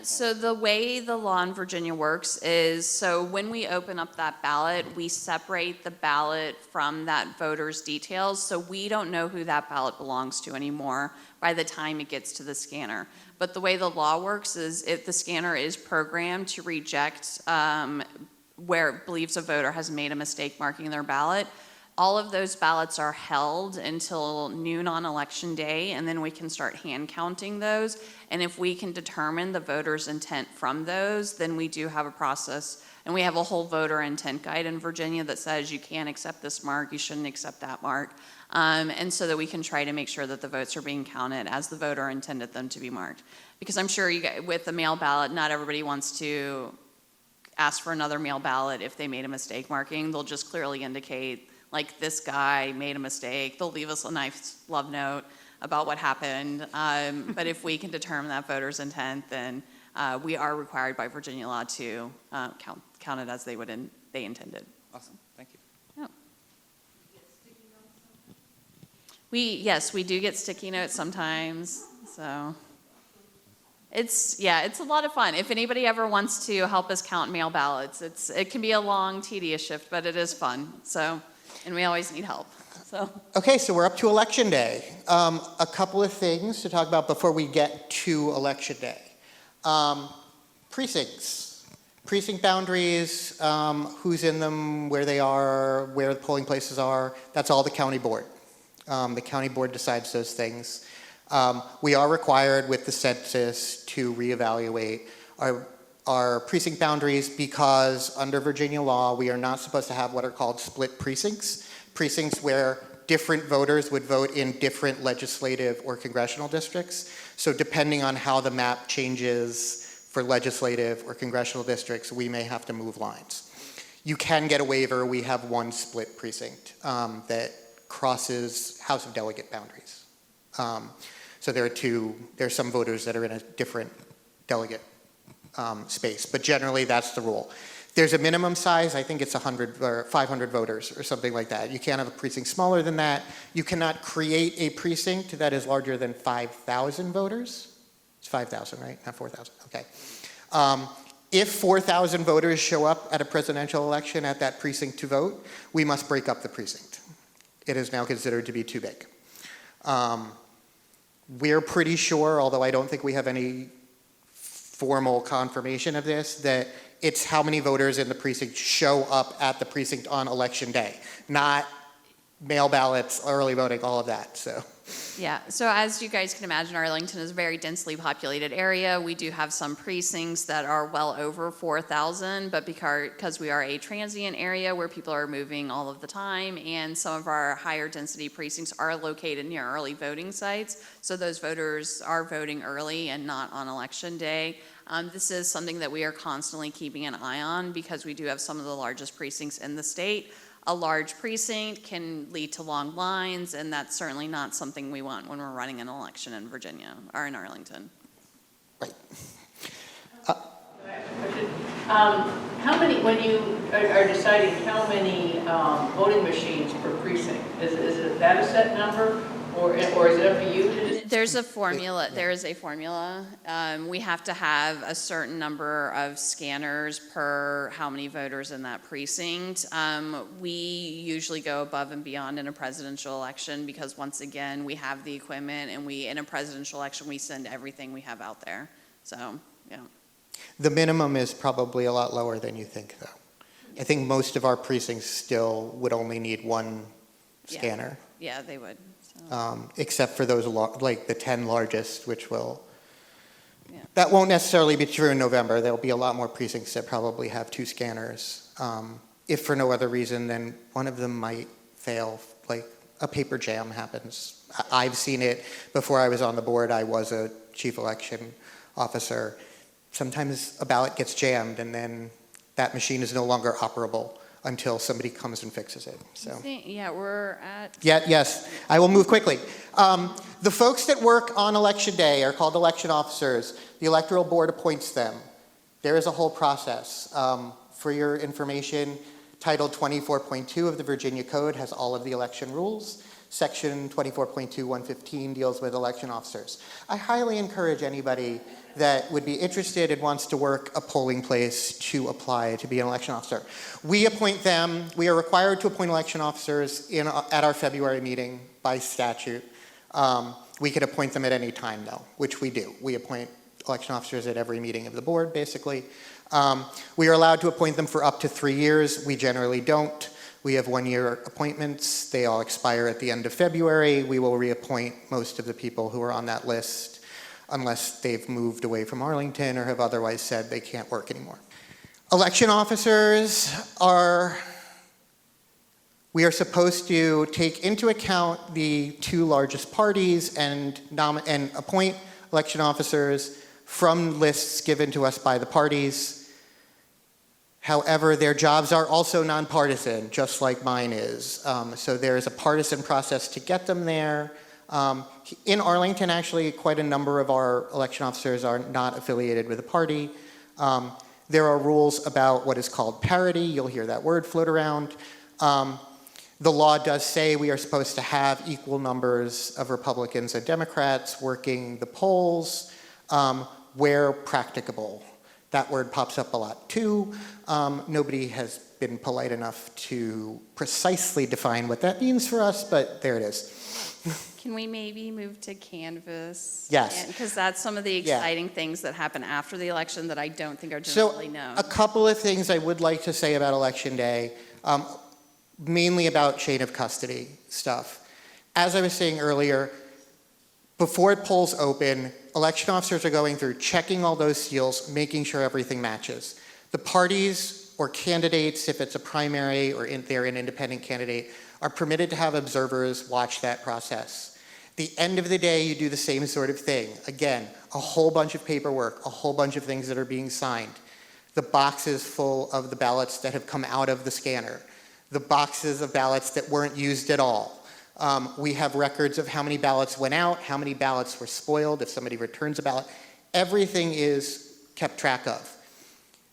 so the way the law in Virginia works is, so when we open up that ballot, we separate the ballot from that voter's details, so we don't know who that ballot belongs to anymore by the time it gets to the scanner. But the way the law works is if the scanner is programmed to reject where it believes a voter has made a mistake marking their ballot, All of those ballots are held until noon on election day, and then we can start hand counting those. And if we can determine the voter's intent from those, then we do have a process. And we have a whole voter intent guide in Virginia that says you can't accept this mark, you shouldn't accept that mark. And so that we can try to make sure that the votes are being counted as the voter intended them to be marked. Because I'm sure with the mail ballot, not everybody wants to ask for another mail ballot if they made a mistake marking. They'll just clearly indicate, like, this guy made a mistake. They'll leave us a nice love note about what happened. But if we can determine that voter's intent, then we are required by Virginia law to count it as they intended. Awesome, thank you. Yeah. Yes, we do get sticky notes sometimes, so. It's a lot of fun. If anybody ever wants to help us count mail ballots, it can be a long, tedious shift, but it is fun. So, and we always need help. So. Okay, so we're up to Election Day. A couple of things to talk about before we get to Election Day. Precincts. Precinct boundaries, who's in them, where they are, where the polling places are, that's all the county board. The county board decides those things. We are required with the census to reevaluate our precinct boundaries because under Virginia law, we are not supposed to have what are called split precincts, precincts where different voters would vote in different legislative or congressional districts. So depending on how the map changes for legislative or congressional districts, we may have to move lines. You can get a waiver. We have one split precinct that crosses House of Delegate boundaries. So there's some voters that are in a different delegate space, but generally that's the rule. There's a minimum size, I think it's 100 or 500 voters or something like that. You can't have a precinct smaller than that. You cannot create a precinct that is larger than 5,000 voters. It's 5,000, right? Not 4,000, okay. If 4,000 voters show up at a presidential election at that precinct to vote, we must break up the precinct. It is now considered to be too big. We're pretty sure, although I don't think we have any formal confirmation of this, that it's how many voters in the precinct show up at the precinct on election day, not mail ballots, early voting, all of that, so. Yeah, so as you guys can imagine, Arlington is a very densely populated area. We do have some precincts that are well over 4,000, but because we are a transient area where people are moving all of the time, and some of our higher density precincts are located near early voting sites, so those voters are voting early and not on election day. This is something that we are constantly keeping an eye on because we do have some of the largest precincts in the state. A large precinct can lead to long lines, and that's certainly not something we want when we're running an election in Virginia or in Arlington. Right. How many, when you are deciding how many voting machines per precinct, is that a set number, or is it up to you to decide? There's a formula. There is a formula. We have to have a certain number of scanners per how many voters in that precinct. We usually go above and beyond in a presidential election because once again, we have the equipment, and in a presidential election, we send everything we have out there. So, yeah. The minimum is probably a lot lower than you think, though. I think most of our precincts still would only need one scanner. Yeah, they would. So. Except for those, like the 10 largest, which will, that won't necessarily be true in November. There'll be a lot more precincts that probably have 2 scanners. If for no other reason, then one of them might fail, like a paper jam happens. I've seen it before I was on the board. I was a chief election officer. Sometimes a ballot gets jammed and then that machine is no longer operable until somebody comes and fixes it. So. Yeah, we're at... Yes, I will move quickly. The folks that work on election day are called election officers. The electoral board appoints them. There is a whole process. For your information, Title 24.2 of the Virginia Code has all of the election rules. Section 24.2.115 deals with election officers. I highly encourage anybody that would be interested and wants to work a polling place to apply to be an election officer. We appoint them. We are required to appoint election officers at our February meeting by statute. We could appoint them at any time, though, which we do. We appoint election officers at every meeting of the board, basically. We are allowed to appoint them for up to 3 years. We generally don't. We have one-year appointments. They all expire at the end of February. We will reappoint most of the people who are on that list unless they've moved away from Arlington or have otherwise said they can't work anymore. Election officers we are supposed to take into account the two largest parties and appoint election officers from lists given to us by the parties. However, their jobs are also nonpartisan, just like mine is. So there is a partisan process to get them there. In Arlington, actually, quite a number of our election officers are not affiliated with a party. There are rules about what is called parity. You'll hear that word float around. The law does say we are supposed to have equal numbers of Republicans and Democrats working the polls where practicable. That word pops up a lot too. Nobody has been polite enough to precisely define what that means for us, but there it is. Can we maybe move to Canvas? Yes. Because that's some of the Yeah. exciting things that happen after the election that I don't think are So generally known. a couple of things I would like to say about Election Day, mainly about chain of custody stuff. As I was saying earlier, before polls open, election officers are going through checking all those seals, making sure everything matches. The parties or candidates, if it's a primary or they're an independent candidate, are permitted to have observers watch that process. The end of the day, you do the same sort of thing. Again, a whole bunch of paperwork, a whole bunch of things that are being signed. The boxes full of the ballots that have come out of the scanner. The boxes of ballots that weren't used at all. We have records of how many ballots went out, how many ballots were spoiled, if somebody returns a ballot. Everything is kept track of.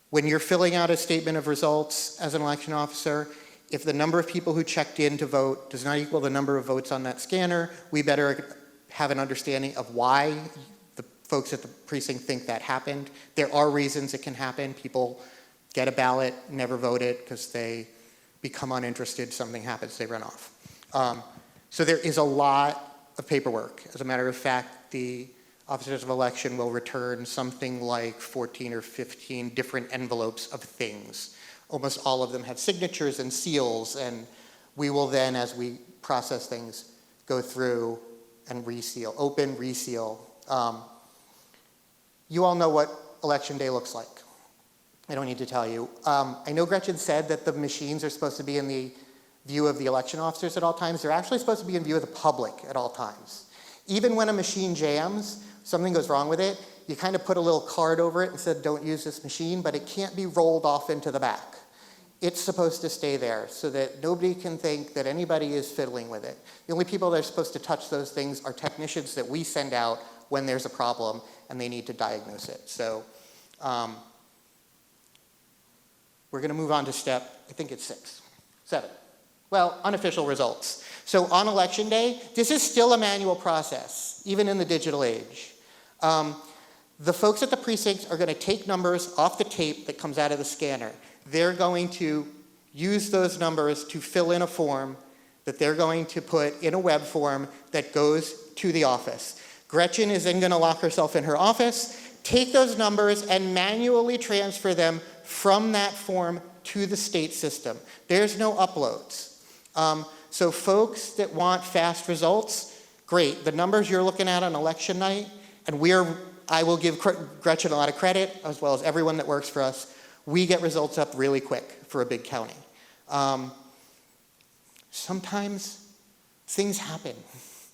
When you're filling out a statement of results as an election officer, if the number of people who checked in to vote does not equal the number of votes on that scanner, we better have an understanding of why the folks at the precinct think that happened. There are reasons it can happen. People get a ballot, never vote it because they become uninterested, something happens, they run off. So there is a lot of paperwork. As a matter of fact, the officers of election will return something like 14 or 15 different envelopes of things. Almost all of them have signatures and seals, and we will then, as we process things, go through and reseal, open, reseal. You all know what Election Day looks like. I don't need to tell you. I know Gretchen said that the machines are supposed to be in the view of the election officers at all times. They're actually supposed to be in view of the public at all times. Even when a machine jams, something goes wrong with it, you kind of put a little card over it and said, don't use this machine, but it can't be rolled off into the back. It's supposed to stay there so that nobody can think that anybody is fiddling with it. The only people that are supposed to touch those things are technicians that we send out when there's a problem and they need to diagnose it. So we're going to move on to step, I think it's 7. Well, unofficial results. So on Election Day, this is still a manual process, even in the digital age. The folks at the precincts are going to take numbers off the tape that comes out of the scanner. They're going to use those numbers to fill in a form that they're going to put in a web form that goes to the office. Gretchen is then going to lock herself in her office, take those numbers and manually transfer them from that form to the state system. There's no uploads. So folks that want fast results, great. The numbers you're looking at on election night, and I will give Gretchen a lot of credit, as well as everyone that works for us, we get results up really quick for a big county. Sometimes things happen.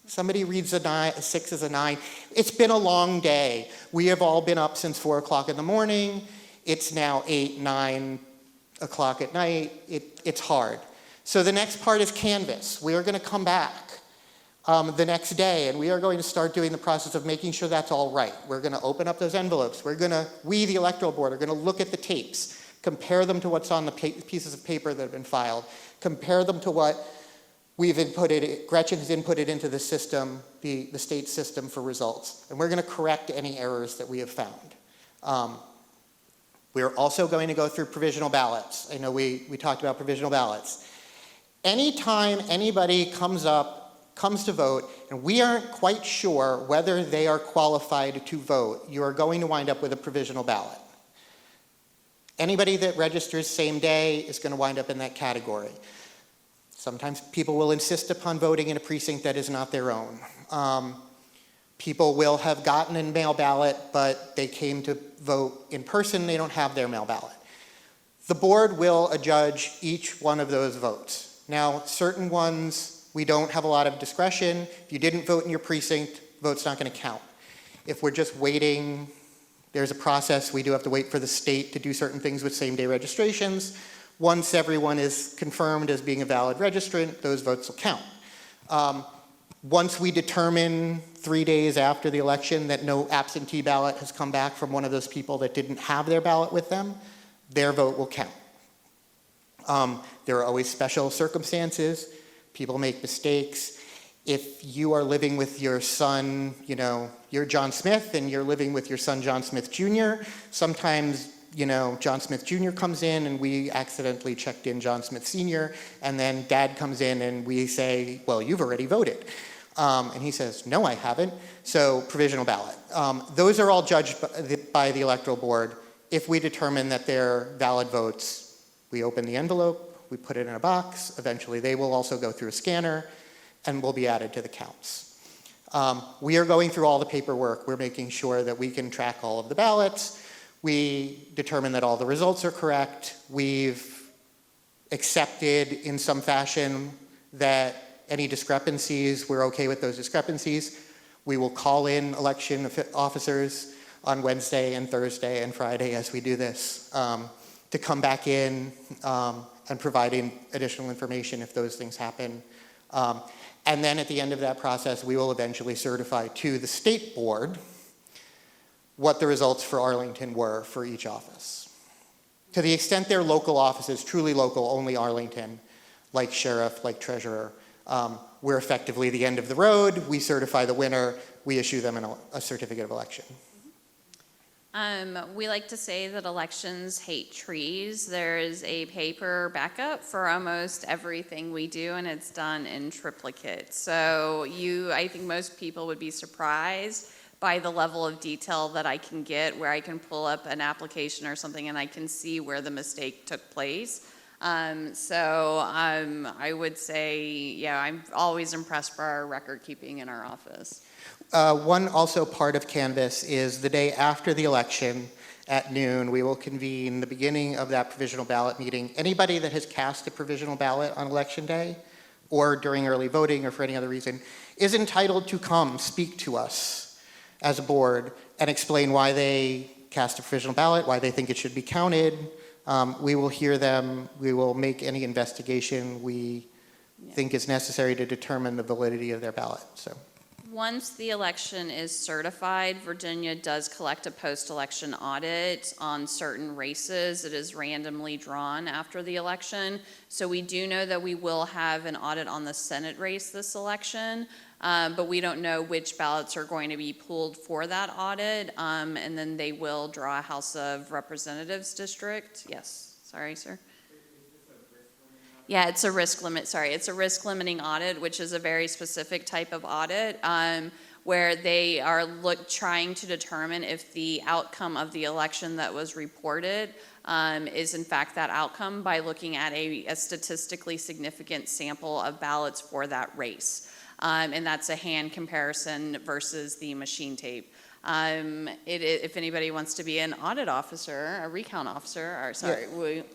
Somebody reads a 6 as a 9. It's been a long day. We have all been up since 4 o'clock in the morning. It's now 8, 9 o'clock at night. It's hard. So the next part is Canvas. We are going to come back the next day, and we are going to start doing the process of making sure that's all right. We're going to open up those envelopes. We, the electoral board, are going to look at the tapes, compare them to what's on the pieces of paper that have been filed, compare them to what we've inputted, Gretchen has inputted into the system, the state system for results. And we're going to correct any errors that we have found. We're also going to go through provisional ballots. I know we talked about provisional ballots. Anytime anybody comes to vote, and we aren't quite sure whether they are qualified to vote, you are going to wind up with a provisional ballot. Anybody that registers same day is going to wind up in that category. Sometimes people will insist upon voting in a precinct that is not their own. People will have gotten a mail ballot, but they came to vote in person, they don't have their mail ballot. The board will adjudge each one of those votes. Now, certain ones, we don't have a lot of discretion. If you didn't vote in your precinct, vote's not going to count. If we're just waiting, there's a process. We do have to wait for the state to do certain things with same-day registrations. Once everyone is confirmed as being a valid registrant, those votes will count. Once we determine 3 days after the election that no absentee ballot has come back from one of those people that didn't have their ballot with them, their vote will count. There are always special circumstances. People make mistakes. If you are living with your son, you're John Smith and you're living with your son John Smith Jr., sometimes John Smith Jr. comes in and we accidentally checked in John Smith Sr., and then Dad comes in and we say, well, you've already voted. And he says, no, I haven't. So provisional ballot. Those are all judged by the electoral board. If we determine that they're valid votes, we open the envelope, we put it in a box. Eventually they will also go through a scanner and will be added to the counts. We are going through all the paperwork. We're making sure that we can track all of the ballots. We determine that all the results are correct. We've accepted in some fashion that any discrepancies, we're okay with those discrepancies. We will call in election officers on Wednesday and Thursday and Friday as we do this to come back in and provide additional information if those things happen. And then at the end of that process, we will eventually certify to the state board what the results for Arlington were for each office. To the extent they're local offices, truly local, only Arlington, like sheriff, like treasurer, we're effectively the end of the road. We certify the winner. We issue them a certificate of election. We like to say that elections hate trees. There is a paper backup for almost everything we do, and it's done in triplicate. So I think most people would be surprised by the level of detail that I can get, where I can pull up an application or something and I can see where the mistake took place. I would say, I'm always impressed by our record keeping in our office. One also part of Canvas is the day after the election at noon, we will convene the beginning of that provisional ballot meeting. Anybody that has cast a provisional ballot on election day or during early voting or for any other reason is entitled to come speak to us as a board and explain why they cast a provisional ballot, why they think it should be counted. We will hear them. We will make any investigation we think is necessary to determine the validity of their ballot. So, once the election is certified, Virginia does collect a post-election audit on certain races. It is randomly drawn after the election. So we do know that we will have an audit on the Senate race this election, but we don't know which ballots are going to be pulled for that audit. And then they will draw a House of Representatives district. Yes, sorry, sir. Yeah, it's a risk limit, sorry. It's a risk limiting audit, which is a very specific type of audit where they are trying to determine if the outcome of the election that was reported is in fact that outcome by looking at a statistically significant sample of ballots for that race. And that's a hand comparison versus the machine tape. If anybody wants to be an audit officer, a recount officer, or sorry,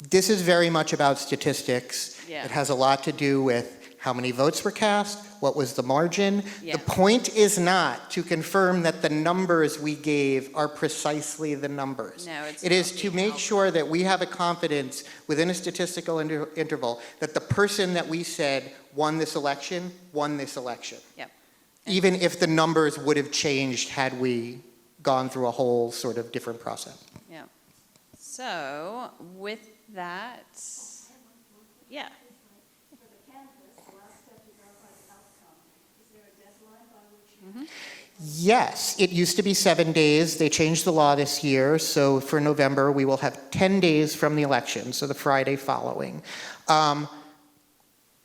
this is very much about statistics. Yeah. It has a lot to do with how many votes were cast, what was the margin. Yeah. The point is not to confirm that the numbers we gave are precisely the numbers. No, it is to make sure that we have a confidence within a statistical interval that the person that we said won this election. Yep. Even if the numbers would have changed had we gone through a whole sort of different process. Yeah. So with that, yeah. Yes, it used to be 7 days. They changed the law this year. So for November, we will have 10 days from the election, so the Friday following.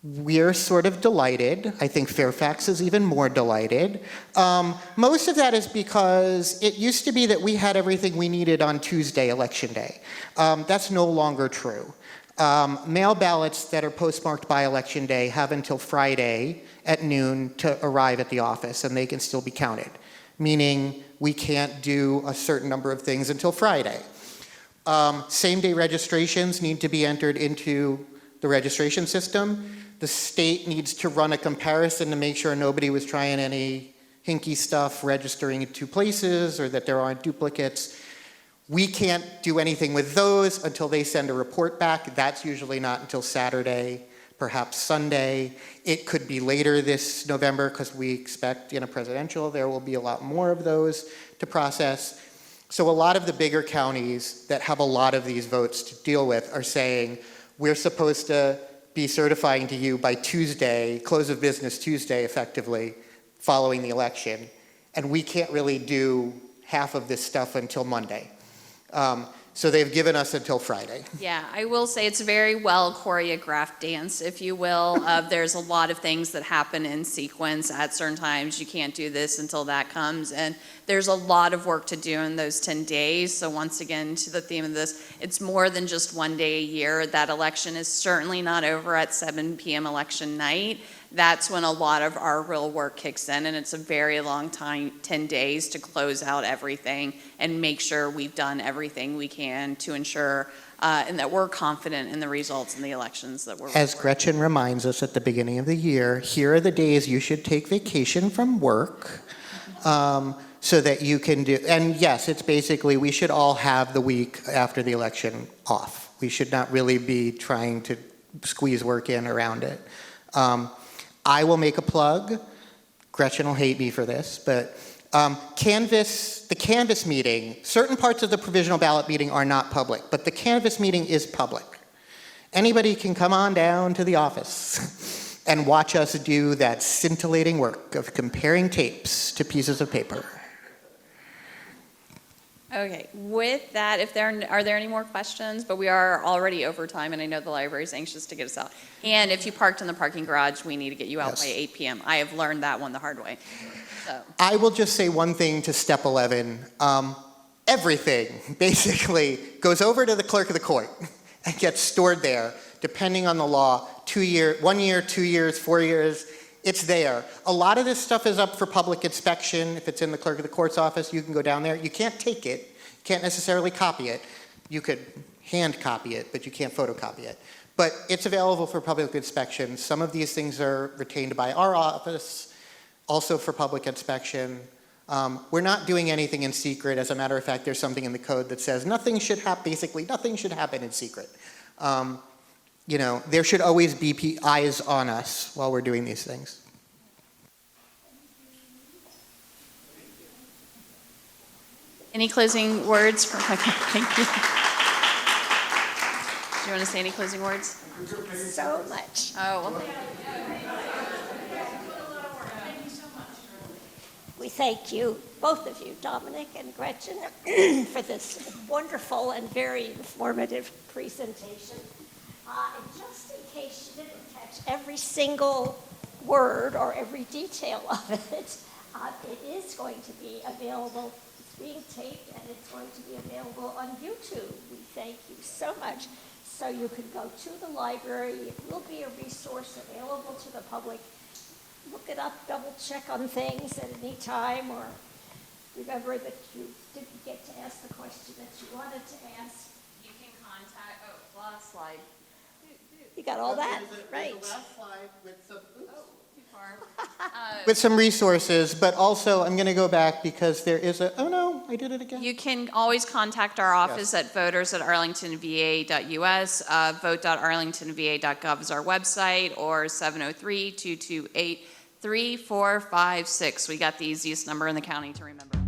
We're sort of delighted. I think Fairfax is even more delighted. Most of that is because it used to be that we had everything we needed on Tuesday, election day. That's no longer true. Mail ballots that are postmarked by Election Day have until Friday at noon to arrive at the office, and they can still be counted, meaning we can't do a certain number of things until Friday. Same-day registrations need to be entered into the registration system. The state needs to run a comparison to make sure nobody was trying any hinky stuff, registering in two places, or that there aren't duplicates. We can't do anything with those until they send a report back. That's usually not until Saturday, perhaps Sunday. It could be later this November because we expect in a presidential there will be a lot more of those to process. So a lot of the bigger counties that have a lot of these votes to deal with are saying, we're supposed to be certifying to you by Tuesday, close of business Tuesday effectively, following the election. And we can't really do half of this stuff until Monday. So they've given us until Friday. Yeah, I will say it's a very well choreographed dance, if you will. There's a lot of things that happen in sequence at certain times. You can't do this until that comes. And there's a lot of work to do in those 10 days. So once again, to the theme of this, it's more than just one day a year. That election is certainly not over at 7 p.m. election night. That's when a lot of our real work kicks in, and it's a very long time, 10 days, to close out everything and make sure we've done everything we can to ensure and that we're confident in the results in the elections that we're As Gretchen reminds us at the beginning of the year, here are the days you should take vacation from work so that you can do, and yes, it's basically we should all have the week after the election off. We should not really be trying to squeeze work in around it. I will make a plug. Gretchen will hate me for this, but the canvass meeting, certain parts of the provisional ballot meeting are not public, but the canvass meeting is public. Anybody can come on down to the office and watch us do that scintillating work of comparing tapes to pieces of paper. Okay, with that, are there any more questions? But we are already over time, and I know the library is anxious to get us out. And if you parked in the parking garage, we need to get you out by 8 p.m. I have learned that one the hard way. So. I will just say one thing to step 11. Everything basically goes over to the clerk of the court and gets stored there, depending on the law, 1 year, 2 years, 4 years. It's there. A lot of this stuff is up for public inspection. If it's in the clerk of the court's office, you can go down there. You can't take it. You can't necessarily copy it. You could hand copy it, but you can't photocopy it. But it's available for public inspection. Some of these things are retained by our office, also for public inspection. We're not doing anything in secret. As a matter of fact, there's something in the code that says nothing should happen in secret. There should always be eyes on us while we're doing these things. Any closing words? Okay, thank you. Do you want to say any closing words? So much. Oh, well, We thank you, both of you, Dominick and Gretchen, for this wonderful and very informative presentation. And just in case you didn't catch every single word or every detail of it, it is going to be available. It's being taped and it's going to be available on YouTube. We thank you so much. So you can go to the library. It will be a resource available to the public. Look it up, double check on things at any time, or remember that you didn't get to ask the question that you wanted to ask. you can contact, last slide. You got all that, right? With some resources, but also I'm going to go back because there is oh no, I did it again. You can always contact our office at voters@arlingtonva.us. Vote.arlingtonva.gov is our website, or 703-228-3456. We got the easiest number in the county to remember.